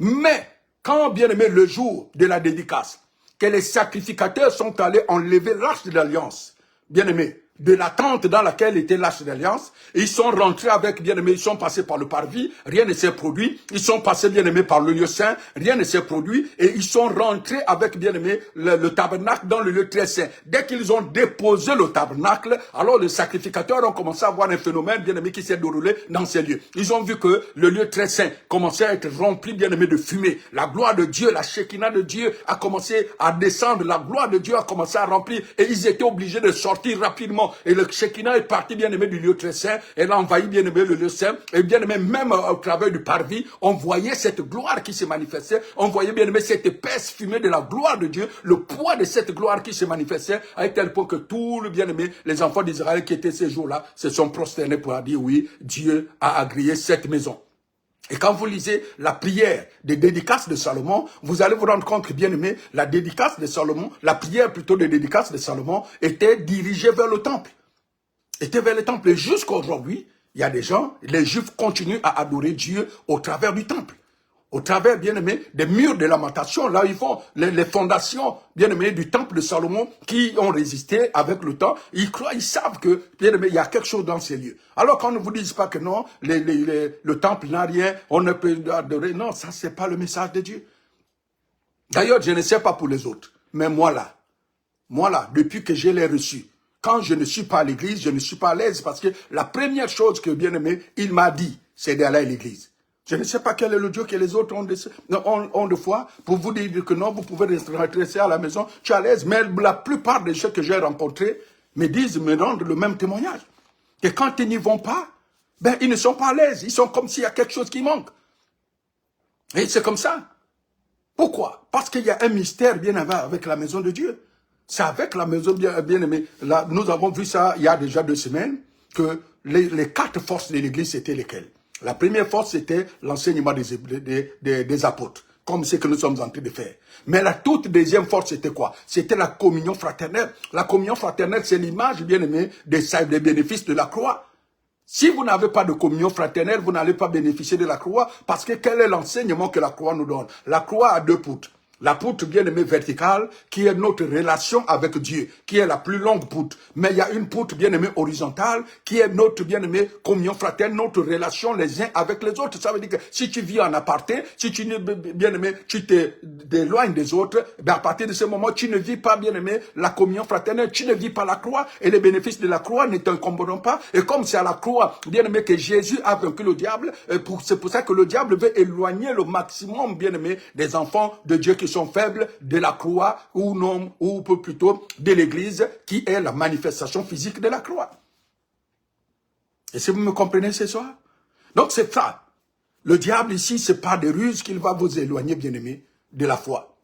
Mais, quand, bien aimé, le jour de la dédicace, que les sacrificateurs sont allés enlever l'arche de l'alliance, bien aimé, de la tente dans laquelle était l'arche d'alliance, ils sont rentrés avec, bien aimé, ils sont passés par le parvis, rien ne s'est produit, ils sont passés, bien aimé, par le lieu saint, rien ne s'est produit, et ils sont rentrés avec, bien aimé, le tabernacle dans le lieu très saint. Dès qu'ils ont déposé le tabernacle, alors les sacrificateurs ont commencé à voir un phénomène, bien aimé, qui s'est déroulé dans ces lieux. Ils ont vu que le lieu très saint commençait à être rempli, bien aimé, de fumée. La gloire de Dieu, la Shekinah de Dieu a commencé à descendre, la gloire de Dieu a commencé à remplir, et ils étaient obligés de sortir rapidement. Et le Shekinah est parti, bien aimé, du lieu très saint. Elle a envahi, bien aimé, le lieu saint. Et bien aimé, même au travers du parvis, on voyait cette gloire qui se manifestait. On voyait, bien aimé, cette épaisse fumée de la gloire de Dieu. Le poids de cette gloire qui se manifestait, à tel point que tout le bien aimé, les enfants d'Israël qui étaient ces jours-là, se sont prosternés pour dire oui, Dieu a agréé cette maison. Et quand vous lisez la prière des dédicaces de Salomon, vous allez vous rendre compte que, bien aimé, la dédicace de Salomon, la prière plutôt de dédicace de Salomon, était dirigée vers le temple. Était vers le temple. Et jusqu'à aujourd'hui, il y a des gens, les Juifs continuent à adorer Dieu au travers du temple. Au travers, bien aimé, des murs de lamentation, là ils font les fondations, bien aimé, du temple de Salomon qui ont résisté avec le temps. Ils croient, ils savent que, bien aimé, il y a quelque chose dans ces lieux. Alors qu'on ne vous dise pas que non, le temple n'a rien, on ne peut adorer. Non, ça c'est pas le message de Dieu. D'ailleurs, je ne sais pas pour les autres, mais moi là, depuis que je l'ai reçu, quand je ne suis pas à l'église, je ne suis pas à l'aise parce que la première chose que, bien aimé, il m'a dit, c'est d'aller à l'église. Je ne sais pas quel est le Dieu que les autres ont de foi pour vous dire que non, vous pouvez rester à la maison, tu es à l'aise. Mais la plupart des gens que j'ai rencontrés me rendent le même témoignage. Que quand ils n'y vont pas, ben, ils ne sont pas à l'aise. Ils sont comme s'il y a quelque chose qui manque. Et c'est comme ça. Pourquoi? Parce qu'il y a un mystère bien avec la maison de Dieu. C'est avec la maison bien aimée. Là, nous avons vu ça il y a déjà 2 semaines, que les 4 forces de l'Église, c'était lesquelles? La première force, c'était l'enseignement des apôtres, comme ce que nous sommes en train de faire. Mais la toute deuxième force, c'était quoi? C'était la communion fraternelle. La communion fraternelle, c'est l'image, bien aimée, des bénéfices de la croix. Si vous n'avez pas de communion fraternelle, vous n'allez pas bénéficier de la croix, parce que quel est l'enseignement que la croix nous donne? La croix a 2 poutres. La poutre bien aimée verticale, qui est notre relation avec Dieu, qui est la plus longue poutre. Mais il y a une poutre bien aimée horizontale, qui est notre bien aimée communion fraternelle, notre relation les uns avec les autres. Ça veut dire que si tu vis en aparté, si tu bien aimé, tu t'éloignes des autres, ben à partir de ce moment, tu ne vis pas bien aimé la communion fraternelle, tu ne vis pas la croix, et les bénéfices de la croix ne t'incomberont pas. Et comme c'est à la croix, bien aimé, que Jésus a vaincu le diable, c'est pour ça que le diable veut éloigner le maximum, bien aimé, des enfants de Dieu qui sont faibles de la croix, ou non, ou plutôt de l'église, qui est la manifestation physique de la croix. Et si vous me comprenez ce soir? Donc c'est ça. Le diable ici, c'est pas des ruses qu'il va vous éloigner, bien aimé, de la foi.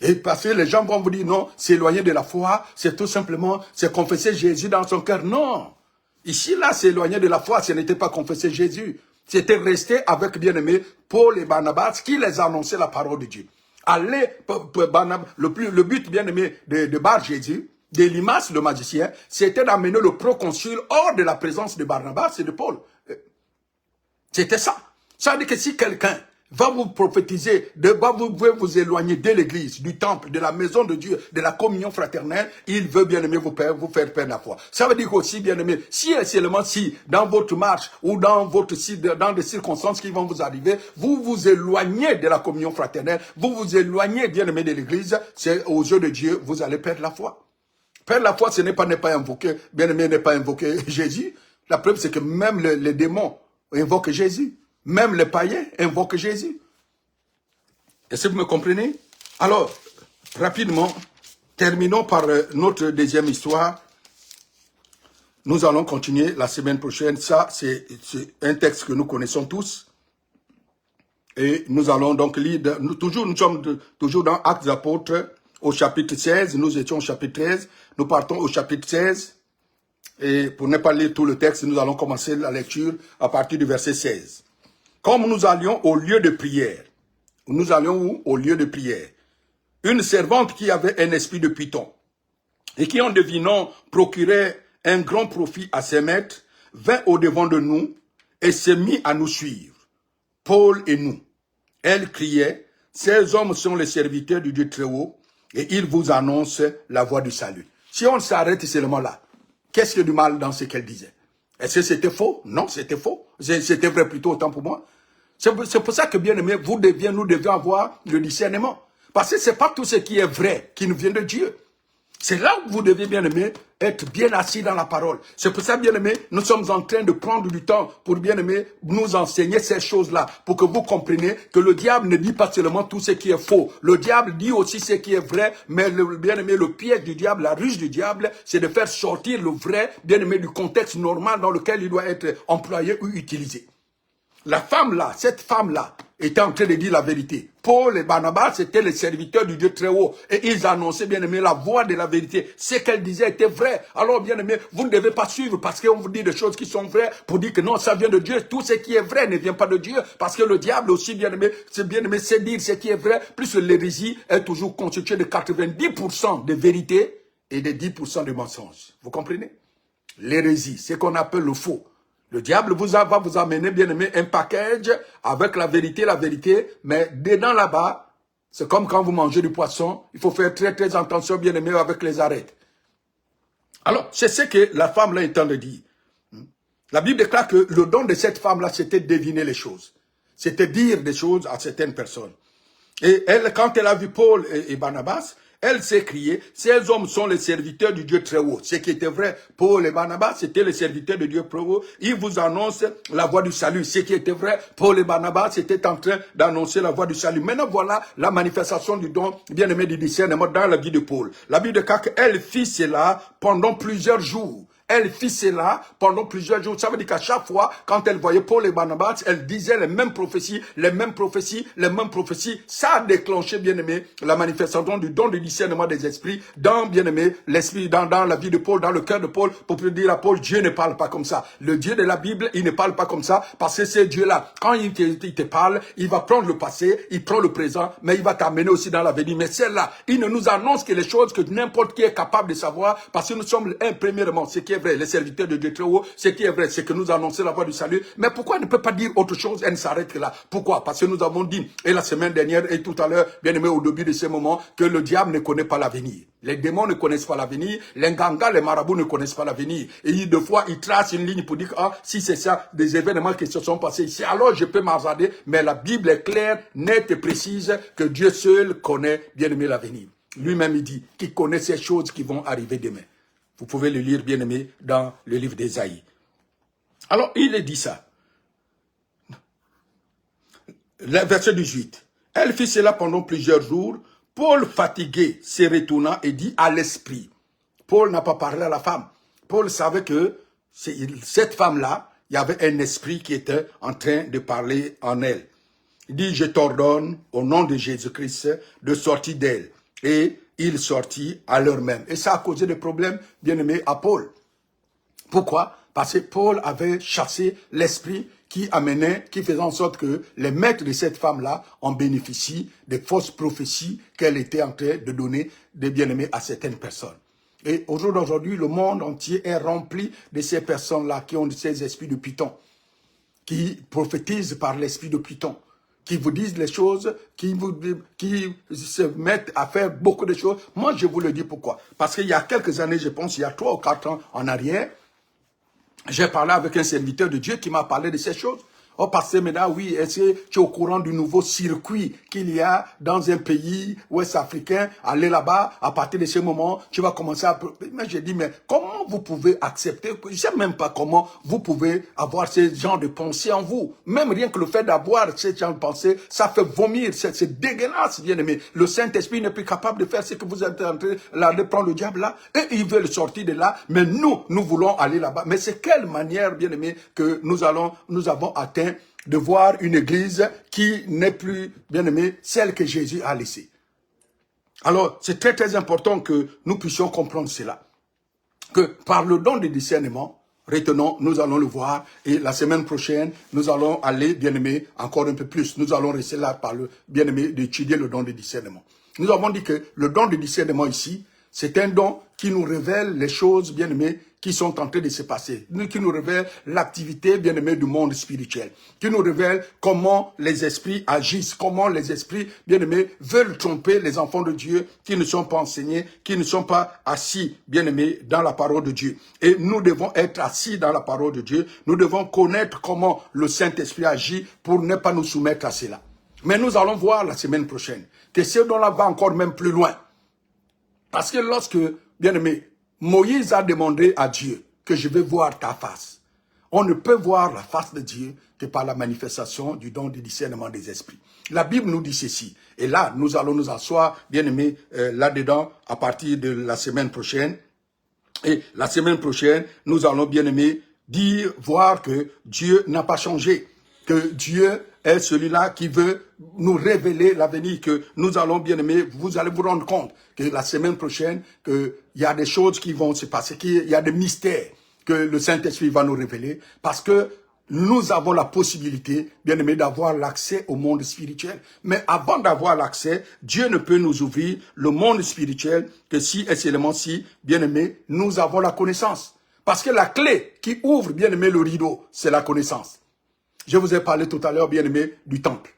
Et parce que les gens vont vous dire non, s'éloigner de la foi, c'est tout simplement, c'est confesser Jésus dans son cœur. Non. Ici, là, s'éloigner de la foi, ce n'était pas confesser Jésus. C'était rester avec, bien aimé, Paul et Barnabas, qui les annonçaient la parole de Dieu. Aller, le but bien aimé de Bar Jésus, d'Elimas le magicien, c'était d'amener le proconsul hors de la présence de Barnabas et de Paul. C'était ça. Ça veut dire que si quelqu'un va vous prophétiser, va vous éloigner de l'église, du temple, de la maison de Dieu, de la communion fraternelle, il veut bien aimer vous faire perdre la foi. Ça veut dire aussi, bien aimé, si et seulement si, dans votre marche ou dans des circonstances qui vont vous arriver, vous vous éloignez de la communion fraternelle, vous vous éloignez, bien aimé, de l'église, c'est aux yeux de Dieu, vous allez perdre la foi. Perdre la foi, ce n'est pas invoquer, bien aimé, n'est pas invoquer Jésus. La preuve, c'est que même les démons invoquent Jésus. Même les païens invoquent Jésus. Est-ce que vous me comprenez? Alors, rapidement, terminons par notre deuxième histoire. Nous allons continuer la semaine prochaine. Ça, c'est un texte que nous connaissons tous. Et nous allons donc lire, nous sommes toujours dans Actes des Apôtres, au chapitre 16. Nous étions au chapitre 13. Nous partons au chapitre 16. Et pour ne pas lire tout le texte, nous allons commencer la lecture à partir du verset 16. Comme nous allions au lieu de prière. Nous allions où? Au lieu de prière. Une servante qui avait un esprit de python et qui en devinant procurait un grand profit à ses maîtres, vint au-devant de nous et se mit à nous suivre. Paul et nous. Elle criait, ces hommes sont les serviteurs du Dieu très haut et ils vous annoncent la voie du salut. Si on s'arrête seulement là, qu'est-ce qu'il y a du mal dans ce qu'elle disait? Est-ce que c'était faux? Non, c'était faux. C'était vrai plutôt autant pour moi. C'est pour ça que, bien aimé, nous devions avoir le discernement. Parce que ce n'est pas tout ce qui est vrai qui nous vient de Dieu. C'est là où vous devez, bien aimé, être bien assis dans la parole. C'est pour ça, bien aimé, nous sommes en train de prendre du temps pour, bien aimé, nous enseigner ces choses-là, pour que vous compreniez que le diable ne dit pas seulement tout ce qui est faux. Le diable dit aussi ce qui est vrai, mais bien aimé, le piège du diable, la ruse du diable, c'est de faire sortir le vrai, bien aimé, du contexte normal dans lequel il doit être employé ou utilisé. La femme-là, cette femme-là, était en train de dire la vérité. Paul et Barnabas étaient les serviteurs du Dieu très haut. Et ils annonçaient, bien aimé, la voix de la vérité. Ce qu'elle disait était vrai. Alors, bien aimé, vous ne devez pas suivre parce qu'on vous dit des choses qui sont vraies pour dire que non, ça vient de Dieu. Tout ce qui est vrai ne vient pas de Dieu. Parce que le diable aussi, bien aimé, c'est dire ce qui est vrai. Plus l'hérésie est toujours constituée de 90% de vérité et de 10% de mensonges. Vous comprenez? L'hérésie, c'est ce qu'on appelle le faux. Le diable va vous amener, bien aimé, un package avec la vérité, mais dedans là-bas, c'est comme quand vous mangez du poisson, il faut faire très très attention, bien aimé, avec les arêtes. Alors, c'est ce que la femme-là est en train de dire. La Bible déclare que le don de cette femme-là, c'était deviner les choses. C'était dire des choses à certaines personnes. Et elle, quand elle a vu Paul et Barnabas, Elle s'est criée, ces hommes sont les serviteurs du Dieu très haut. Ce qui était vrai pour les Barnabas, c'était les serviteurs du Dieu très haut. Ils vous annoncent la voie du salut. Ce qui était vrai pour les Barnabas, c'était en train d'annoncer la voie du salut. Maintenant, voilà la manifestation du don bien-aimé du discernement dans la vie de Paul. La vie de Cac, elle fit cela pendant plusieurs jours. Elle fit cela pendant plusieurs jours. Ça veut dire qu'à chaque fois, quand elle voyait Paul et Barnabas, elle disait les mêmes prophéties, les mêmes prophéties, les mêmes prophéties. Ça a déclenché, bien-aimé, la manifestation du don du discernement des esprits dans, bien-aimé, l'esprit, dans la vie de Paul, dans le cœur de Paul, pour dire à Paul, Dieu ne parle pas comme ça. Le Dieu de la Bible, il ne parle pas comme ça, parce que c'est Dieu-là. Quand il te parle, il va prendre le passé, il prend le présent, mais il va t'amener aussi dans l'avenir. Mais celle-là, il ne nous annonce que les choses que n'importe qui est capable de savoir, parce que nous sommes, premièrement, ce qui est vrai, les serviteurs de Dieu très haut, ce qui est vrai, c'est que nous annonçons la voie du salut. Mais pourquoi elle ne peut pas dire autre chose? Elle ne s'arrête que là. Pourquoi? Parce que nous avons dit, et la semaine dernière, et tout à l'heure, bien aimé, au début de ce moment, que le diable ne connaît pas l'avenir. Les démons ne connaissent pas l'avenir. Les gangas, les marabouts ne connaissent pas l'avenir. Et deux fois, ils tracent une ligne pour dire, ah, si c'est ça, des événements qui se sont passés ici, alors je peux m'hasarder. Mais la Bible est claire, nette et précise, que Dieu seul connaît, bien aimé, l'avenir. Lui-même, il dit, qu'il connaît ces choses qui vont arriver demain. Vous pouvez le lire, bien aimé, dans le livre d'Ésaïe. Alors, il est dit ça. Le verset 18. Elle fit cela pendant plusieurs jours. Paul, fatigué, se retourna et dit à l'esprit. Paul n'a pas parlé à la femme. Paul savait que cette femme-là, il y avait un esprit qui était en train de parler en elle. Il dit, je t'ordonne, au nom de Jésus-Christ, de sortir d'elle. Et il sortit à l'heure même. Et ça a causé des problèmes, bien aimés, à Paul. Pourquoi? Parce que Paul avait chassé l'esprit qui faisait en sorte que les maîtres de cette femme-là en bénéficient des fausses prophéties qu'elle était en train de donner des bien-aimés à certaines personnes. Et au jour d'aujourd'hui, le monde entier est rempli de ces personnes-là qui ont ces esprits de Python, qui prophétisent par l'esprit de Python, qui vous disent les choses, qui se mettent à faire beaucoup de choses. Moi, je vous le dis pourquoi. Parce qu'il y a quelques années, je pense, il y a 3 ou 4 ans en arrière, j'ai parlé avec un serviteur de Dieu qui m'a parlé de ces choses. Oh, pasteur Meda, oui, est-ce que tu es au courant du nouveau circuit qu'il y a dans un pays ouest-africain? Allez là-bas, à partir de ce moment, tu vas commencer à... Mais j'ai dit, mais comment vous pouvez accepter? Je ne sais même pas comment vous pouvez avoir ce genre de pensée en vous. Même rien que le fait d'avoir ce genre de pensée, ça fait vomir, c'est dégueulasse, bien aimé. Le Saint-Esprit n'est plus capable de faire ce que vous êtes en train de prendre le diable là, et il veut le sortir de là, mais nous voulons aller là-bas. Mais c'est quelle manière, bien aimé, que nous avons atteint de voir une église qui n'est plus, bien aimée, celle que Jésus a laissée. Alors, c'est très très important que nous puissions comprendre cela. Que par le don de discernement, retenons, nous allons le voir, et la semaine prochaine, nous allons aller, bien aimé, encore un peu plus. Nous allons rester là par le bien aimé d'étudier le don de discernement. Nous avons dit que le don de discernement ici, c'est un don qui nous révèle les choses, bien aimées, qui sont en train de se passer, qui nous révèle l'activité, bien aimée, du monde spirituel, qui nous révèle comment les esprits agissent, comment les esprits, bien aimés, veulent tromper les enfants de Dieu qui ne sont pas enseignés, qui ne sont pas assis, bien aimés, dans la parole de Dieu. Et nous devons être assis dans la parole de Dieu. Nous devons connaître comment le Saint-Esprit agit pour ne pas nous soumettre à cela. Mais nous allons voir la semaine prochaine que ce don-là va encore même plus loin. Parce que lorsque, bien aimé, Moïse a demandé à Dieu que je vais voir ta face. On ne peut voir la face de Dieu que par la manifestation du don du discernement des esprits. La Bible nous dit ceci. Et là, nous allons nous asseoir, bien aimé, là-dedans, à partir de la semaine prochaine. Et la semaine prochaine, nous allons, bien aimé, voir que Dieu n'a pas changé. Que Dieu est celui-là qui veut nous révéler l'avenir, que nous allons, bien aimer, vous allez vous rendre compte que la semaine prochaine, qu'il y a des choses qui vont se passer, qu'il y a des mystères que le Saint-Esprit va nous révéler, parce que nous avons la possibilité, bien aimé, d'avoir l'accès au monde spirituel. Mais avant d'avoir l'accès, Dieu ne peut nous ouvrir le monde spirituel que si et seulement si, bien aimé, nous avons la connaissance. Parce que la clé qui ouvre, bien aimé, le rideau, c'est la connaissance. Je vous ai parlé tout à l'heure, bien aimé, du temple.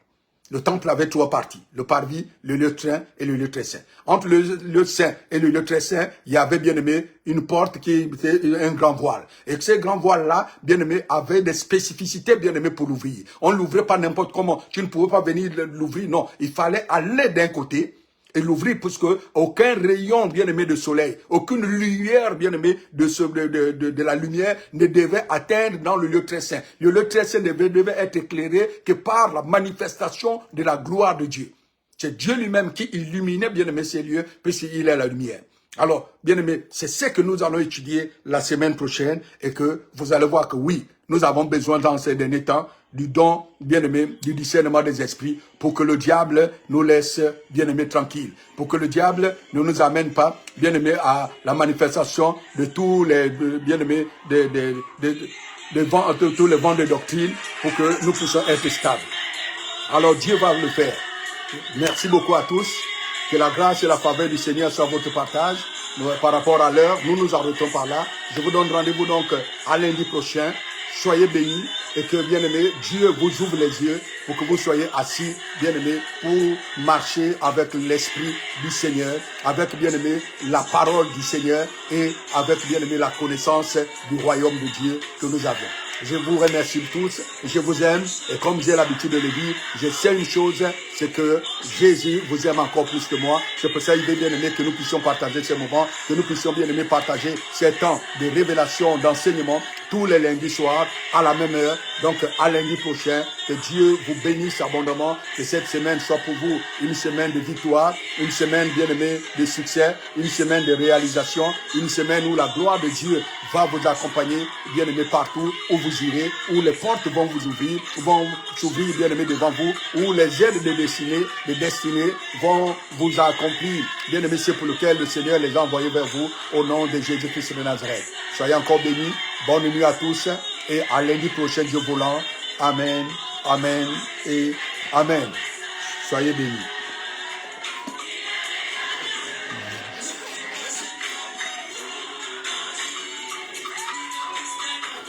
Le temple avait 3 parties. Le parvis, le lieu saint et le lieu très saint. Entre le lieu saint et le lieu très saint, il y avait, bien aimé, une porte qui était un grand voile. Et que ces grands voiles-là, bien aimé, avaient des spécificités, bien aimé, pour l'ouvrir. On ne l'ouvrait pas n'importe comment. Tu ne pouvais pas venir l'ouvrir, non. Il fallait aller d'un côté et l'ouvrir pour que aucun rayon, bien-aimé, de soleil, aucune lumière, bien-aimé, de la lumière ne devait atteindre dans le lieu très saint. Le lieu très saint devait être éclairé que par la manifestation de la gloire de Dieu. C'est Dieu lui-même qui illuminait, bien-aimé, ces lieux, puisqu'il est la lumière. Alors, bien-aimé, c'est ce que nous allons étudier la semaine prochaine et que vous allez voir que oui, nous avons besoin dans ces derniers temps du don, bien-aimé, du discernement des esprits pour que le diable nous laisse, bien-aimé, tranquille. Pour que le diable ne nous amène pas, bien-aimé, à la manifestation de tous les, bien-aimés, tous les vents de doctrine pour que nous puissions être stables. Alors, Dieu va le faire. Merci beaucoup à tous. Que la grâce et la faveur du Seigneur soient votre partage. Par rapport à l'heure, nous nous arrêtons par là. Je vous donne rendez-vous donc à lundi prochain. Soyez bénis et que, bien-aimé, Dieu vous ouvre les yeux pour que vous soyez assis, bien-aimé, pour marcher avec l'Esprit du Seigneur, avec, bien-aimé, la parole du Seigneur et avec, bien-aimé, la connaissance du royaume de Dieu que nous avons. Je vous remercie tous, je vous aime et comme j'ai l'habitude de le dire, je sais une chose, c'est que Jésus vous aime encore plus que moi. C'est pour ça qu'il est bien aimé que nous puissions partager ces moments, que nous puissions bien aimer partager ces temps de révélation, d'enseignement tous les lundis soirs à la même heure. Donc à lundi prochain, que Dieu vous bénisse abondamment, que cette semaine soit pour vous une semaine de victoire, une semaine bien aimée de succès, une semaine de réalisation, une semaine où la gloire de Dieu va vous accompagner, bien aimé, partout où vous irez, où les portes vont s'ouvrir, bien aimé, devant vous, où les aides de destinée vont vous accomplir, bien aimé, c'est pour lequel le Seigneur les a envoyés vers vous, au nom de Jésus-Christ de Nazareth. Soyez encore bénis, bonne nuit à tous, et à lundi prochain, Dieu voulant. Amen, amen et amen. Soyez bénis.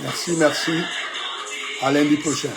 Merci, merci. À lundi prochain.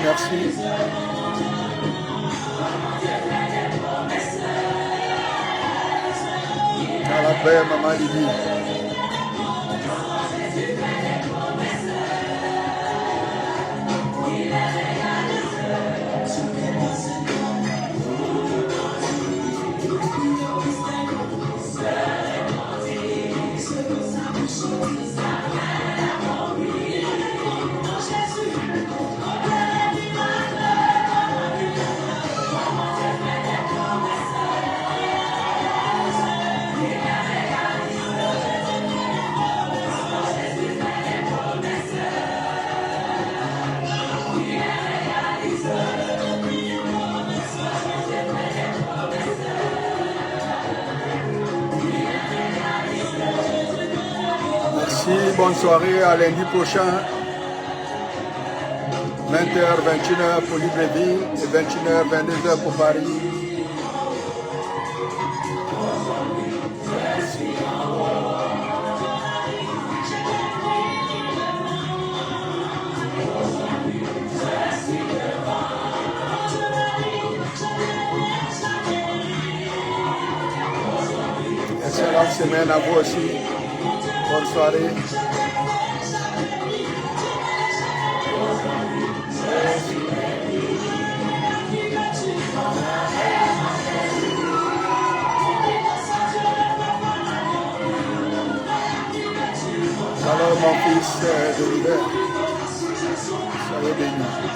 Merci. À la paix, maman Lydie. bonne soirée. À lundi prochain, 20h, 21h pour Libreville et 21h, 22h pour Paris. Excellente semaine à vous aussi. Bonne soirée. Shalom mon fils de l'hiver. Soyez bénis.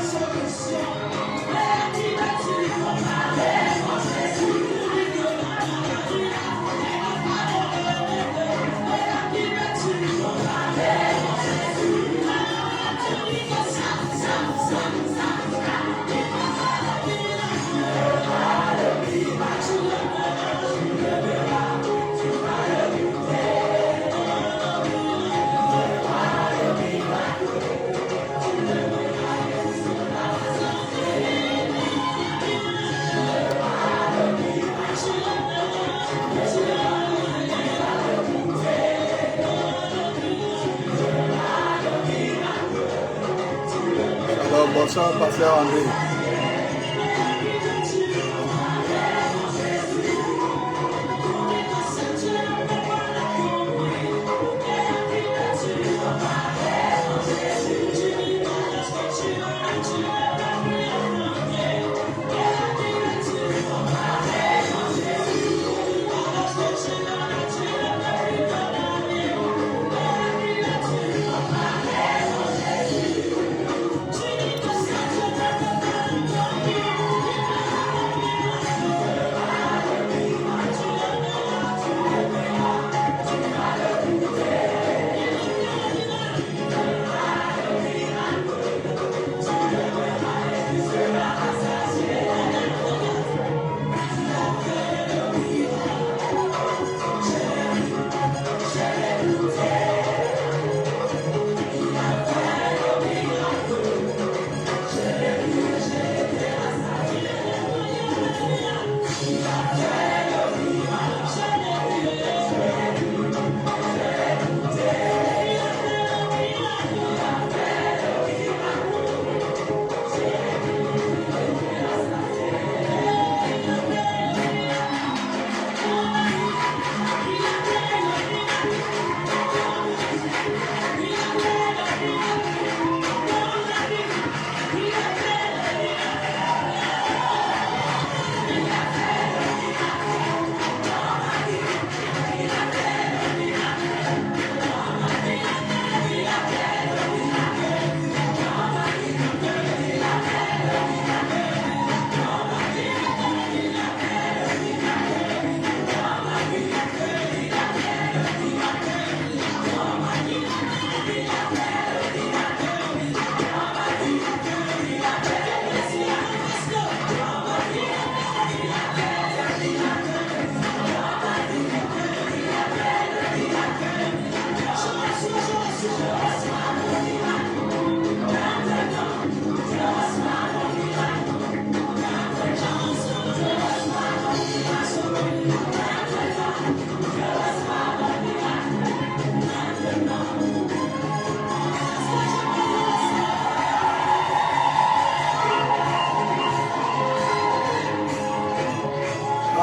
Bonsoir, pasteur André.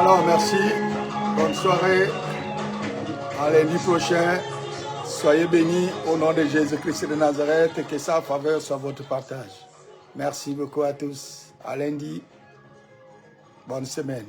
Alors, merci. Bonne soirée. À lundi prochain. Soyez bénis au nom de Jésus-Christ de Nazareth et que sa faveur soit votre partage. Merci beaucoup à tous. À lundi. Bonne semaine.